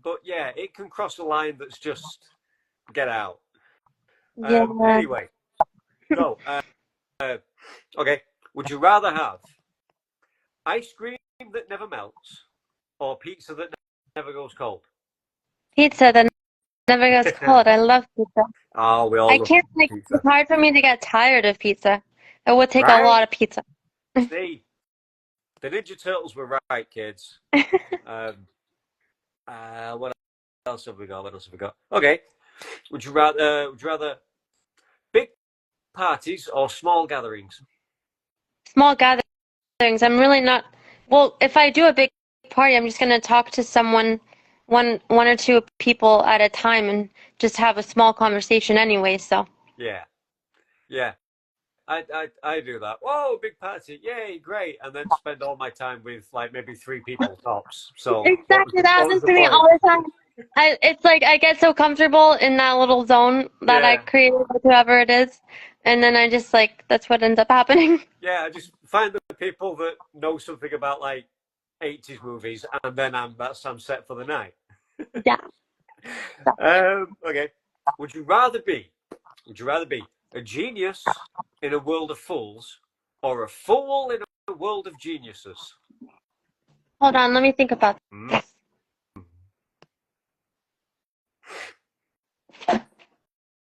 but yeah, it can cross a line that's just get out. Yeah, Anyway, so okay, would you rather have ice cream that never melts or pizza that never goes cold? pizza that never gets cold. I love pizza. Oh, we all I love can't like. pizza, It's hard for me to get tired of pizza. It would take a right? lot of pizza. See, the Ninja Turtles were right, kids. Um, what else have we got? What else have we got? Okay. Would you rather big parties or small gatherings? Small gatherings. I'm really not. Well, if I do a big party, I'm just gonna talk to someone, one or two people at a time, and just have a small conversation anyway. So Yeah, yeah. I do that. Whoa, big party! Yay, great! And then spend all my time with like maybe three people tops. So exactly that what was happens the to me point? all the time. It's like I get so comfortable in that little zone that I Yeah, created with whoever it is, and then I just like that's what ends up happening. yeah. I just find the people that know something about like 80s movies, and then I'm set for the night. Yeah. So, Okay. Would you rather be Would you rather be a genius in a world of fools or a fool in a world of geniuses? hold on, let me think about Mm. this.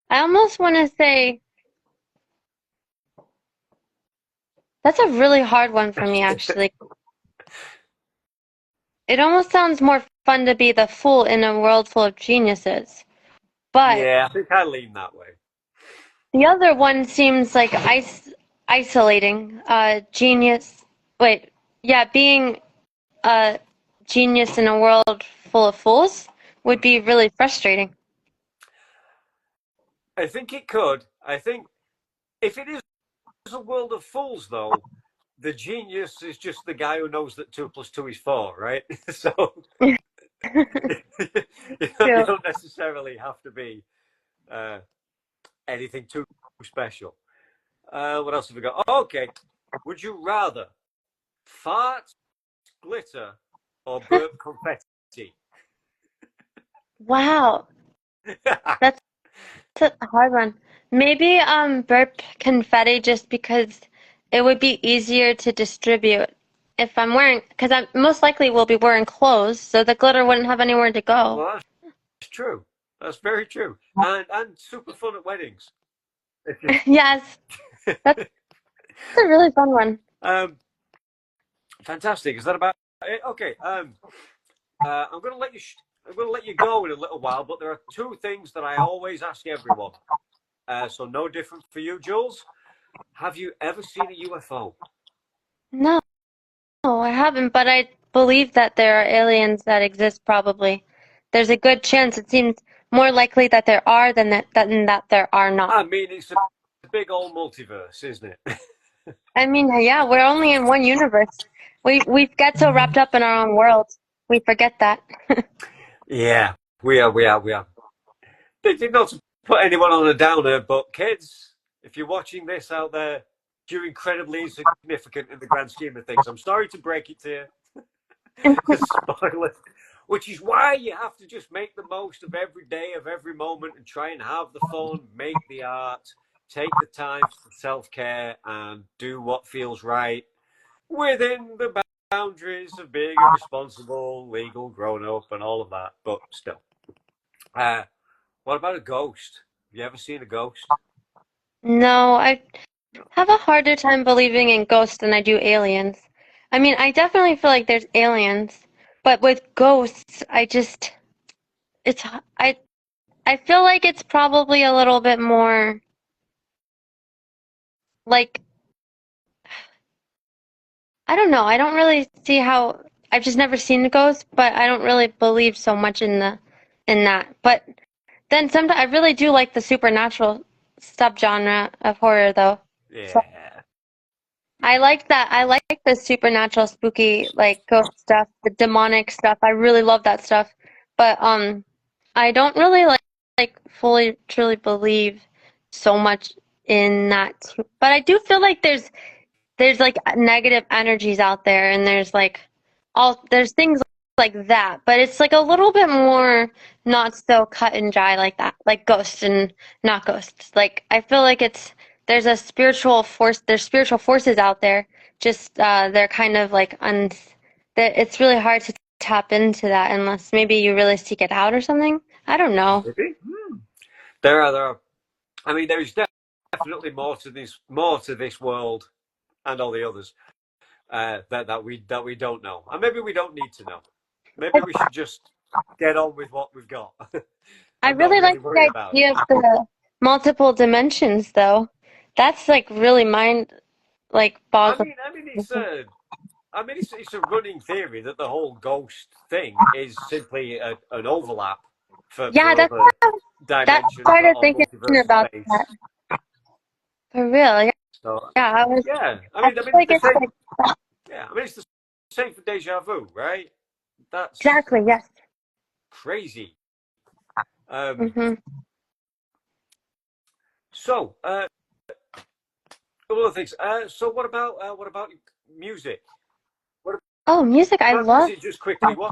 I almost want to say that's a really hard one for me, actually. It almost sounds more fun to be the fool in a world full of geniuses. But Yeah, I think I lean that way. the other one seems like isolating. Genius. Wait, yeah, being a genius in a world full of fools would Mm. be really frustrating. I think it could. I think if it is a world of fools, though, the genius is just the guy who knows that 2 + 2 is 4, right? So you True. don't necessarily have to be uh, anything too special. What else have we got? Okay. Would you rather fart glitter or burp confetti? Wow, that's a hard one. Maybe burp confetti just because it would be easier to distribute if I'm wearing, because I most likely will be wearing clothes, so the glitter wouldn't have anywhere to go. Well, that's true. That's very true. And super fun at weddings. If you Yes, that's a really fun one. um, fantastic. Is that about it? Okay. I'm going to let you. I'm going to let you go in a little while, but there are two things that I always ask everyone. So no different for you, Jules. Have you ever seen a UFO? No, I haven't, but I believe that there are aliens that exist probably. There's a good chance. It seems more likely that there are than that there are not. I mean, it's a big old multiverse, isn't it? I mean, yeah, we're only in one universe. We get so wrapped up in our own world, we forget that. Yeah, we are. We are. We are. They did not put anyone on a downer, but kids, if you're watching this out there, you're incredibly insignificant in the grand scheme of things. I'm sorry to break it to you, spoiler, which is why you have to just make the most of every day, of every moment, and try and have the fun, make the art, take the time for self care, and do what feels right within the boundaries of being a responsible, legal grown up and all of that. But still, uh, what about a ghost? Have you ever seen a ghost? No, I have a harder time believing in ghosts than I do aliens. I mean, I definitely feel like there's aliens, but with ghosts, it's I I feel like it's probably a little bit more like I don't know. I don't really see how I've just never seen a ghost, but I don't really believe so much in that. But then sometimes I really do like the supernatural subgenre of horror though. So Yeah. I like that. I like the supernatural spooky like ghost stuff, the demonic stuff. I really love that stuff. But I don't really like fully truly believe so much in that. But I do feel like there's like negative energies out there and there's things like that, but it's like a little bit more not so cut and dry like that, like ghosts and not ghosts. Like I feel like there's spiritual forces out there, just they're kind of like that it's really hard to tap into that unless maybe you really seek it out or something. I don't know. Maybe. There are. I mean, there is definitely more to this world and all the others that we don't know, and maybe we don't need to know. Maybe we should just get on with what we've got I and not really really like worry the about it. idea of the multiple dimensions, though. That's like really mind like boggling. It's a running theory that the whole ghost thing is simply an overlap Yeah, for other that dimensions started or thinking multiverse of about that. space. For real. Yeah, So yeah, yeah, I feel like the it's same. like It's the same for deja vu, right? That's exactly, yes. crazy. Um, Hmm. so a couple of things. So what about music? What Oh, music I about love. music? Just quickly, what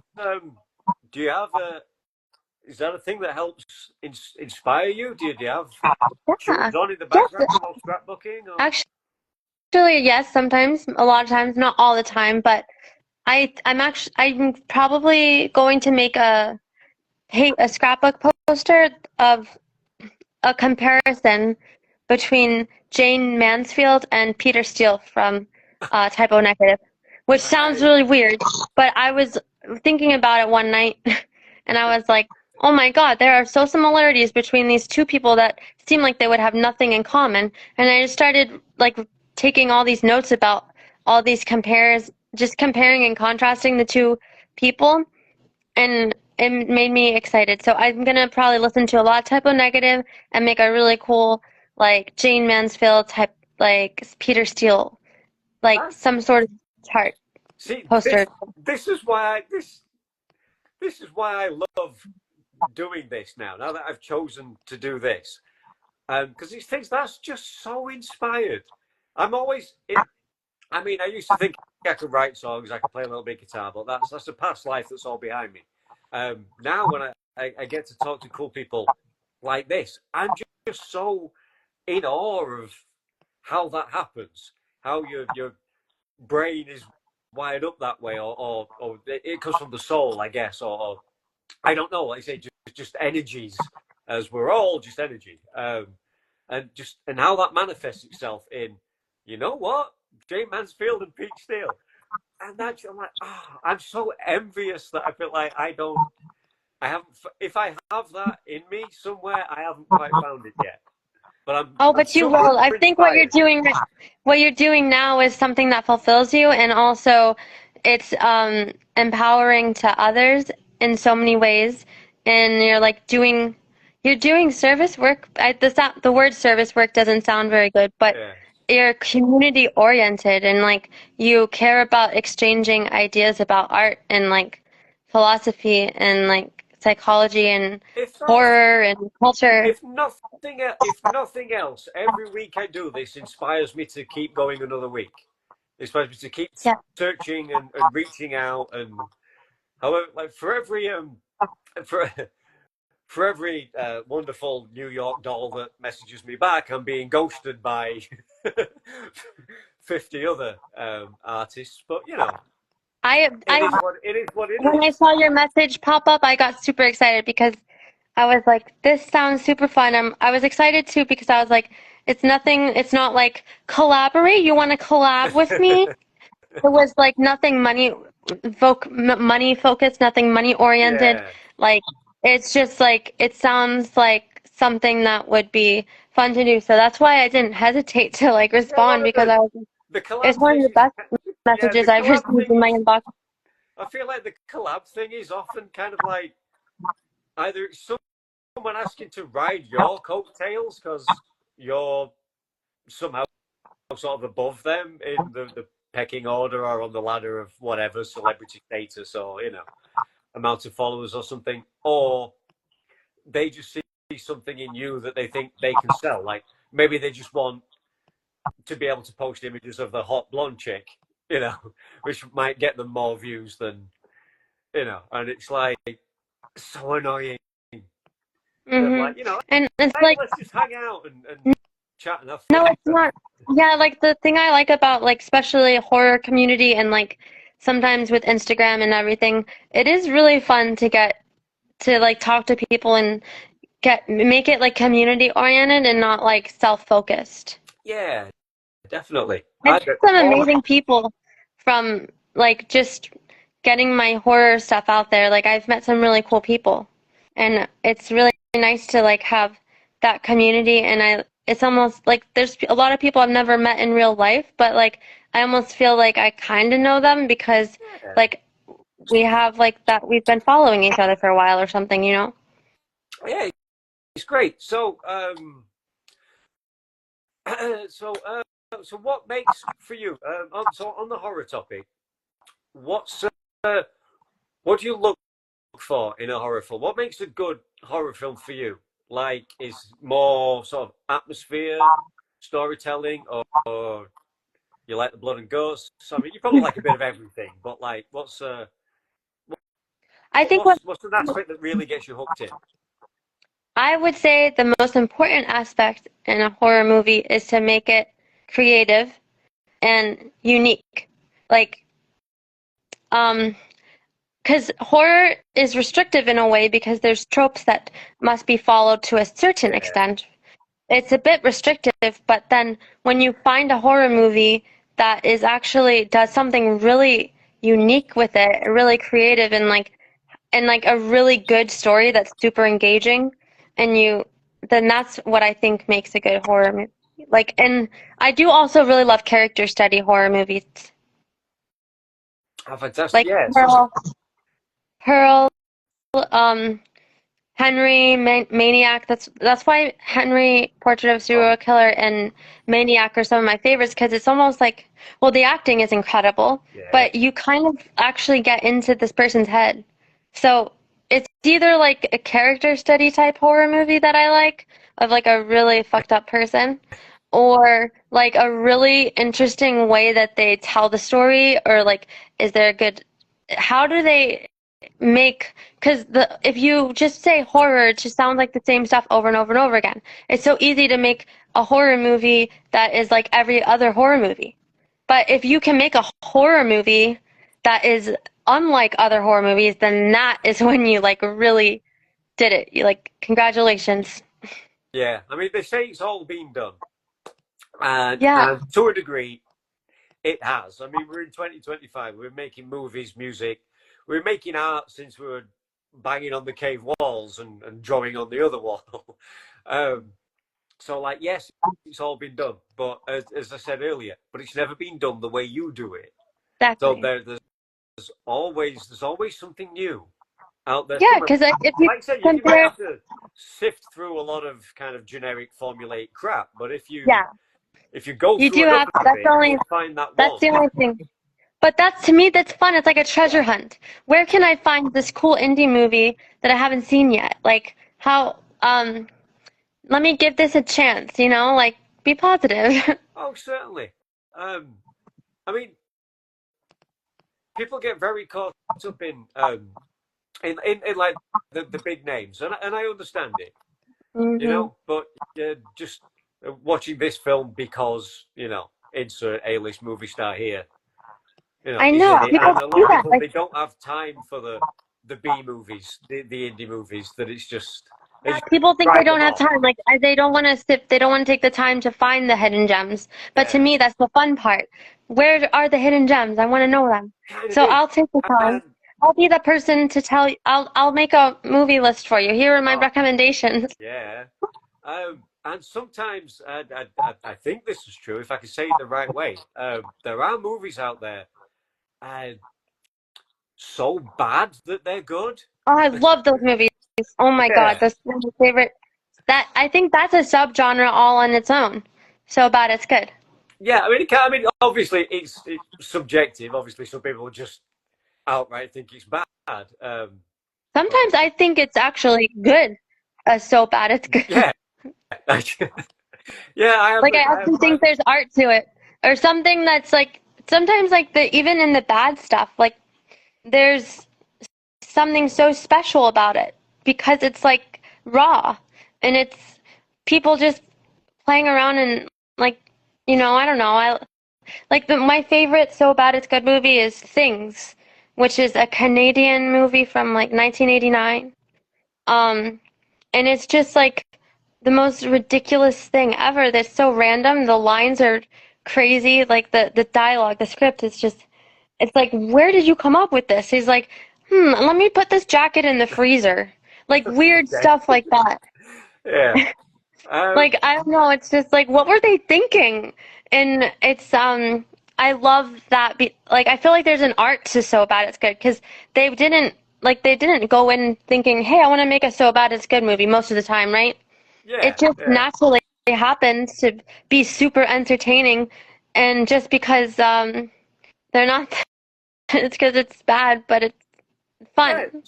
do you have? Is that a thing that helps inspire you? Do you have Yeah. tunes on in the Yes. background while scrapbooking? Or Actually, yes, sometimes, a lot of times, not all the time, but I'm probably going to make a scrapbook poster of a comparison between Jane Mansfield and Peter Steele from Typo Negative, which sounds right? really weird, but I was thinking about it one night and I was like, oh my God, there are so similarities between these two people that seem like they would have nothing in common. And I just started like taking all these notes about all these just comparing and contrasting the two people, and it made me excited. So I'm gonna probably listen to a lot of Typo Negative and make a really cool like Jane Mansfield type, like Peter Steele, like That's some sort of chart see poster. this is why this is why I love doing this now. Now that I've chosen to do this, because these things that's just so inspired. I'm always it. I used to think I could write songs, I could play a little bit of guitar, but that's a past life that's all behind me. Now when I get to talk to cool people like this, I'm just so in awe of how that happens, how your brain is wired up that way, or it comes from the soul, I guess, or I don't know. Like I say, just energies, as we're all just energy, and how that manifests itself in, you know what, Jay Mansfield and Pete Steele, and that's I'm like, I'm so envious that I feel like I haven't. If I have that in me somewhere, I haven't quite found it yet. But Oh, I'm but you super will. I think inspired. what you're doing now is something that fulfills you, and also it's empowering to others in so many ways. And you're doing service work. The word service work doesn't sound very good, but Yeah. you're community oriented and like you care about exchanging ideas about art and like philosophy and like psychology and If that horror and culture. if nothing else, every week I do this inspires me to keep going another week. It inspires me to keep Yeah. searching and reaching out, and however, like for for every wonderful New York doll that messages me back, I'm being ghosted by 50 other artists. But I it is what it when I is. saw your message pop up, I got super excited because I was like, this sounds super fun. I was excited too because I was like, it's not like collaborate. You want to collab with me? It was like nothing money focused, nothing money oriented. Yeah. Like it's just like it sounds like something that would be fun to do. So that's why I didn't hesitate to like Yeah, respond well, because I was the it's collab one of thing the is, best yeah, the messages I've collab received thing in my is, inbox. I feel like the collab thing is often kind of like either someone asking to ride your coattails because you're somehow sort of above them in the pecking order or on the ladder of whatever celebrity status or, amount of followers or something, or they just see something in you that they think they can sell. Like maybe they just want to be able to post images of the hot blonde chick, which might get them more views than, and it's like so annoying. Hmm. Like, And it's hey, like, let's just hang out and chat and have no, fun. it's not. Yeah, like the thing I like about like especially horror community and like sometimes with Instagram and everything, it is really fun to get to like talk to people and get make it like community oriented and not like self-focused. Yeah, definitely. I've met some All amazing people from like just getting my horror stuff out there. Like I've met some really cool people, and it's really nice to like have that community. And it's almost like there's a lot of people I've never met in real life, but like I almost feel like I kind of know them because Yeah, like we have like that we've been following each other for a while or something, you know? yeah, it's great. So, so, so what makes for you? So on the horror topic, what's what do you look for in a horror film? What makes a good horror film for you? Like, is more sort of atmosphere, storytelling, or you like the blood and ghosts? I mean, you probably like a bit of everything, but like, I think what what's an aspect that really gets you hooked in? I would say the most important aspect in a horror movie is to make it creative and unique. Like, um, because horror is restrictive in a way because there's tropes that must be followed to a certain Yeah, extent. It's a bit restrictive, but then when you find a horror movie that is actually does something really unique with it, really creative and like a really good story that's super engaging, and you then that's what I think makes a good horror movie. Like, and I do also really love character study horror movies, oh, fantastic. like Yeah, Pearl, um, Henry Maniac. That's why Henry Portrait of a oh, Serial Killer and Maniac are some of my favorites because it's almost like well the acting is incredible, yeah, but you kind of actually get into this person's head. So it's either like a character study type horror movie that I like of like a really fucked up person, or like a really interesting way that they tell the story, or like is there a good how do they make because the if you just say horror, it just sounds like the same stuff over and over and over again. It's so easy to make a horror movie that is like every other horror movie. But if you can make a horror movie that is unlike other horror movies, then that is when you like really did it. You like congratulations. yeah. I mean, they say it's all been done, Yeah, and to a degree, it has. I mean, we're in 2025. We're making movies, music. We're making art since we were banging on the cave walls and drawing on the other wall. um, so, like, yes, it's all been done, but as I said earlier, but it's never been done the way you do it. So exactly. there's always something new out there Yeah, somewhere. because if you Like I said, you might compare, have to sift through a lot of kind of generic formulaic crap, but yeah, if you go you through do enough have of it, you'll find that that's one. the only thing. But that's to me, that's fun. It's like a treasure Yeah. hunt. Where can I find this cool indie movie that I haven't seen yet? Like how let me give this a chance, you know? Like be positive. Oh, certainly. Um, I mean, people get very caught up in like the big names, and I understand it, hmm but just watching this film because insert A-list movie star here, I is know in it, people and a lot do of that. people Like they don't have time for the B movies, the indie movies. That it's just they yeah, just people think they write them don't have off. time. Like they don't want to sip, they don't want to take the time to find the hidden gems. But to Yeah, me, that's the fun part. Where are the hidden gems? I want to know them. kind of So do. I'll take the time. And I'll be the person to tell you. I'll make a movie list for you. Here are my oh recommendations. yeah. And sometimes I think this is true if I can say it the right way. There are movies out there uh, so bad that they're good. Oh, I love those movies. Oh my God, Yeah, that's one of my favorite. That I think that's a subgenre all on its own. So bad it's good. yeah. I mean, I mean, obviously it's subjective. Obviously, some people just outright think it's bad. But Sometimes I think it's actually good. So bad it's good. yeah, yeah. Like I I have actually think there's art to it, or something that's like sometimes like the even in the bad stuff, like there's something so special about it because it's like raw and it's people just playing around and like I don't know. I like my favorite so bad it's good movie is Things, which is a Canadian movie from like 1989. Um, and it's just like the most ridiculous thing ever. That's so random. The lines are crazy. Like the dialogue, the script is just it's like, where did you come up with this? He's like, let me put this jacket in the freezer. Like weird Okay. stuff like that. Yeah. Like I don't know, it's just like what were they thinking? And it's I love that like I feel like there's an art to So Bad It's Good because they didn't go in thinking, "Hey, I want to make a So Bad It's Good movie" most of the time, right? It Yeah. just Yeah. naturally happens to be super entertaining and just because they're not it's because it's bad, but it's Yeah. fun.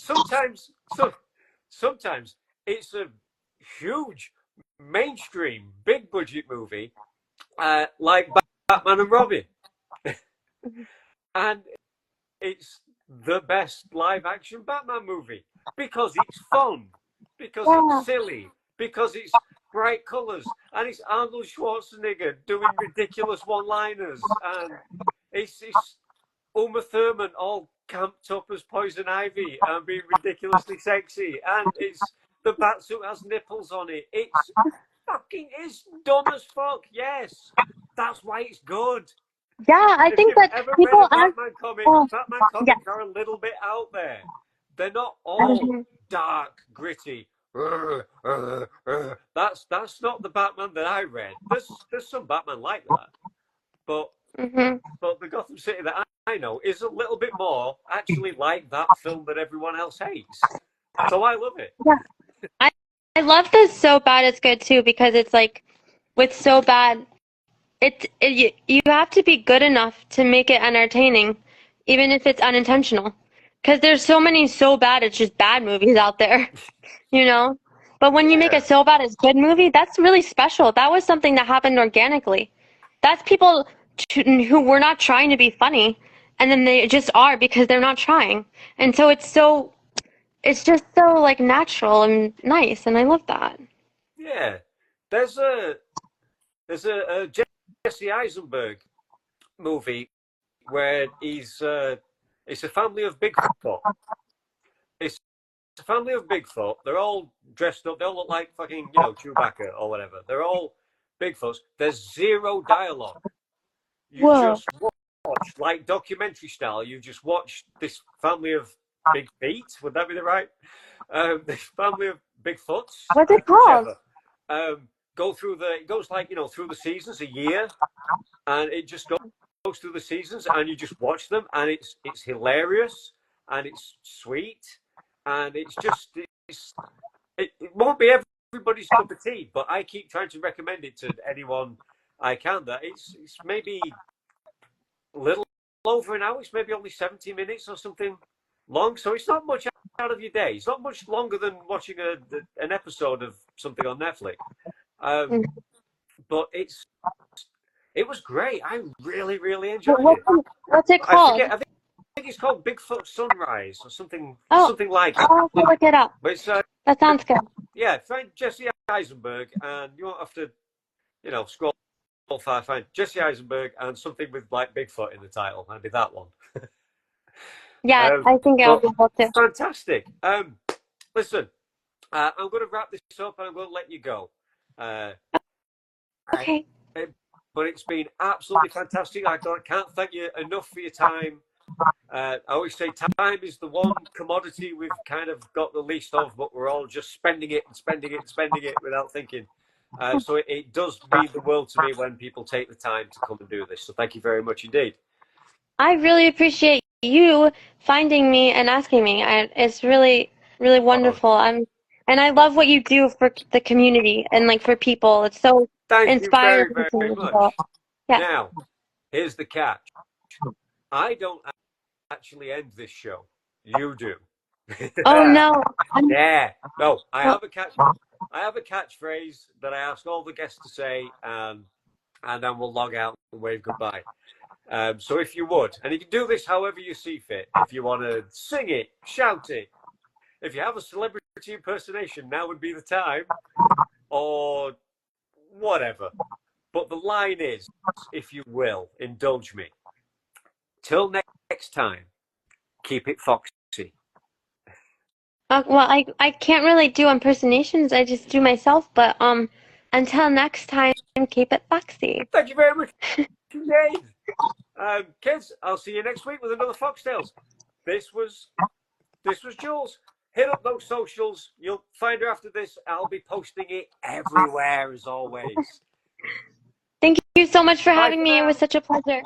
Sometimes it's a huge mainstream big budget movie like Batman and Robin, and it's the best live action Batman movie because it's fun, because it's Yeah. silly, because it's bright colors, and it's Arnold Schwarzenegger doing ridiculous one-liners, and it's Uma Thurman all camped up as Poison Ivy and being ridiculously sexy, and it's the Batsuit has nipples on it. It's dumb as fuck. Yes, that's why it's good. Yeah, I And if think you've that ever read a people ask, Batman comic, oh, Batman yeah. comics are a little bit out there. They're not all Mhm. dark, gritty. That's not the Batman that I read. There's some Batman like that, but Mhm. the Gotham City that I know is a little bit more actually like that film that everyone else hates. So I love it. Yeah. I I love this So Bad It's Good too because it's like with So Bad you have to be good enough to make it entertaining, even if it's unintentional. Because there's so many so bad it's just bad movies out there, you know? But when you make a Yeah, so bad it's good movie, that's really special. That was something that happened organically. That's people who were not trying to be funny, and then they just are because they're not trying. And so it's just so like natural and nice, and I love that. yeah. There's a there's a Jesse Eisenberg movie where it's a family of Bigfoot. It's a family of Bigfoot. They're all dressed up. They all look like fucking Chewbacca or whatever. They're all Bigfoots. There's zero dialogue. You Whoa. just watch like documentary style. You just watch this family of big feet. Would that be the right? This family of Bigfoots, What's it called? whichever. Go through it goes like through the seasons a year, and it just goes through the seasons, and you just watch them, and it's hilarious, and it's sweet, and it won't be everybody's cup of tea, but I keep trying to recommend it to anyone I can. That it's maybe a little over an hour. It's maybe only 70 minutes or something long, so it's not much out of your day. It's not much longer than watching an episode of something on Netflix. Um, but it was great. I really, really enjoyed it. What's it I called? forget. I think it's called Bigfoot Sunrise or something, Oh, something like that. I'll have to look it up. But it's That sounds good. yeah, find Jesse Eisenberg, and you won't have to scroll far. Find Jesse Eisenberg and something with like Bigfoot in the title. Maybe that one. Yeah, Um, I think I'll but be able to. fantastic. Listen, I'm going to wrap this up and I'm going to let you go. Uh, I, Okay. but it's been absolutely fantastic. I can't thank you enough for your time. I always say time is the one commodity we've kind of got the least of, but we're all just spending it and spending it and spending it without thinking. So it does mean the world to me when people take the time to come and do this. So thank you very much indeed. I really appreciate you finding me and asking me. It's really, really Oh, wonderful. And I love what you do for the community and like for people. It's so thank you inspiring very, to very me. So, much. yeah. Now, here's the catch. I don't actually end this show. You do. Oh no. Yeah. No, I Oh, have a catch. I have a catchphrase that I ask all the guests to say, and then we'll log out and wave goodbye. So if you would, and you can do this however you see fit. If you want to sing it, shout it. If you have a celebrity impersonation, now would be the time, or whatever. But the line is, if you will, indulge me. Till next time, keep it foxy. well, I can't really do impersonations. I just do myself. But until next time, keep it foxy. Thank you very much indeed. Kids, I'll see you next week with another Foxx Tales. This was Jules. Hit up those socials. You'll find her after this. I'll be posting it everywhere as always. Thank you so much for Bye having for me. It now. was such a pleasure.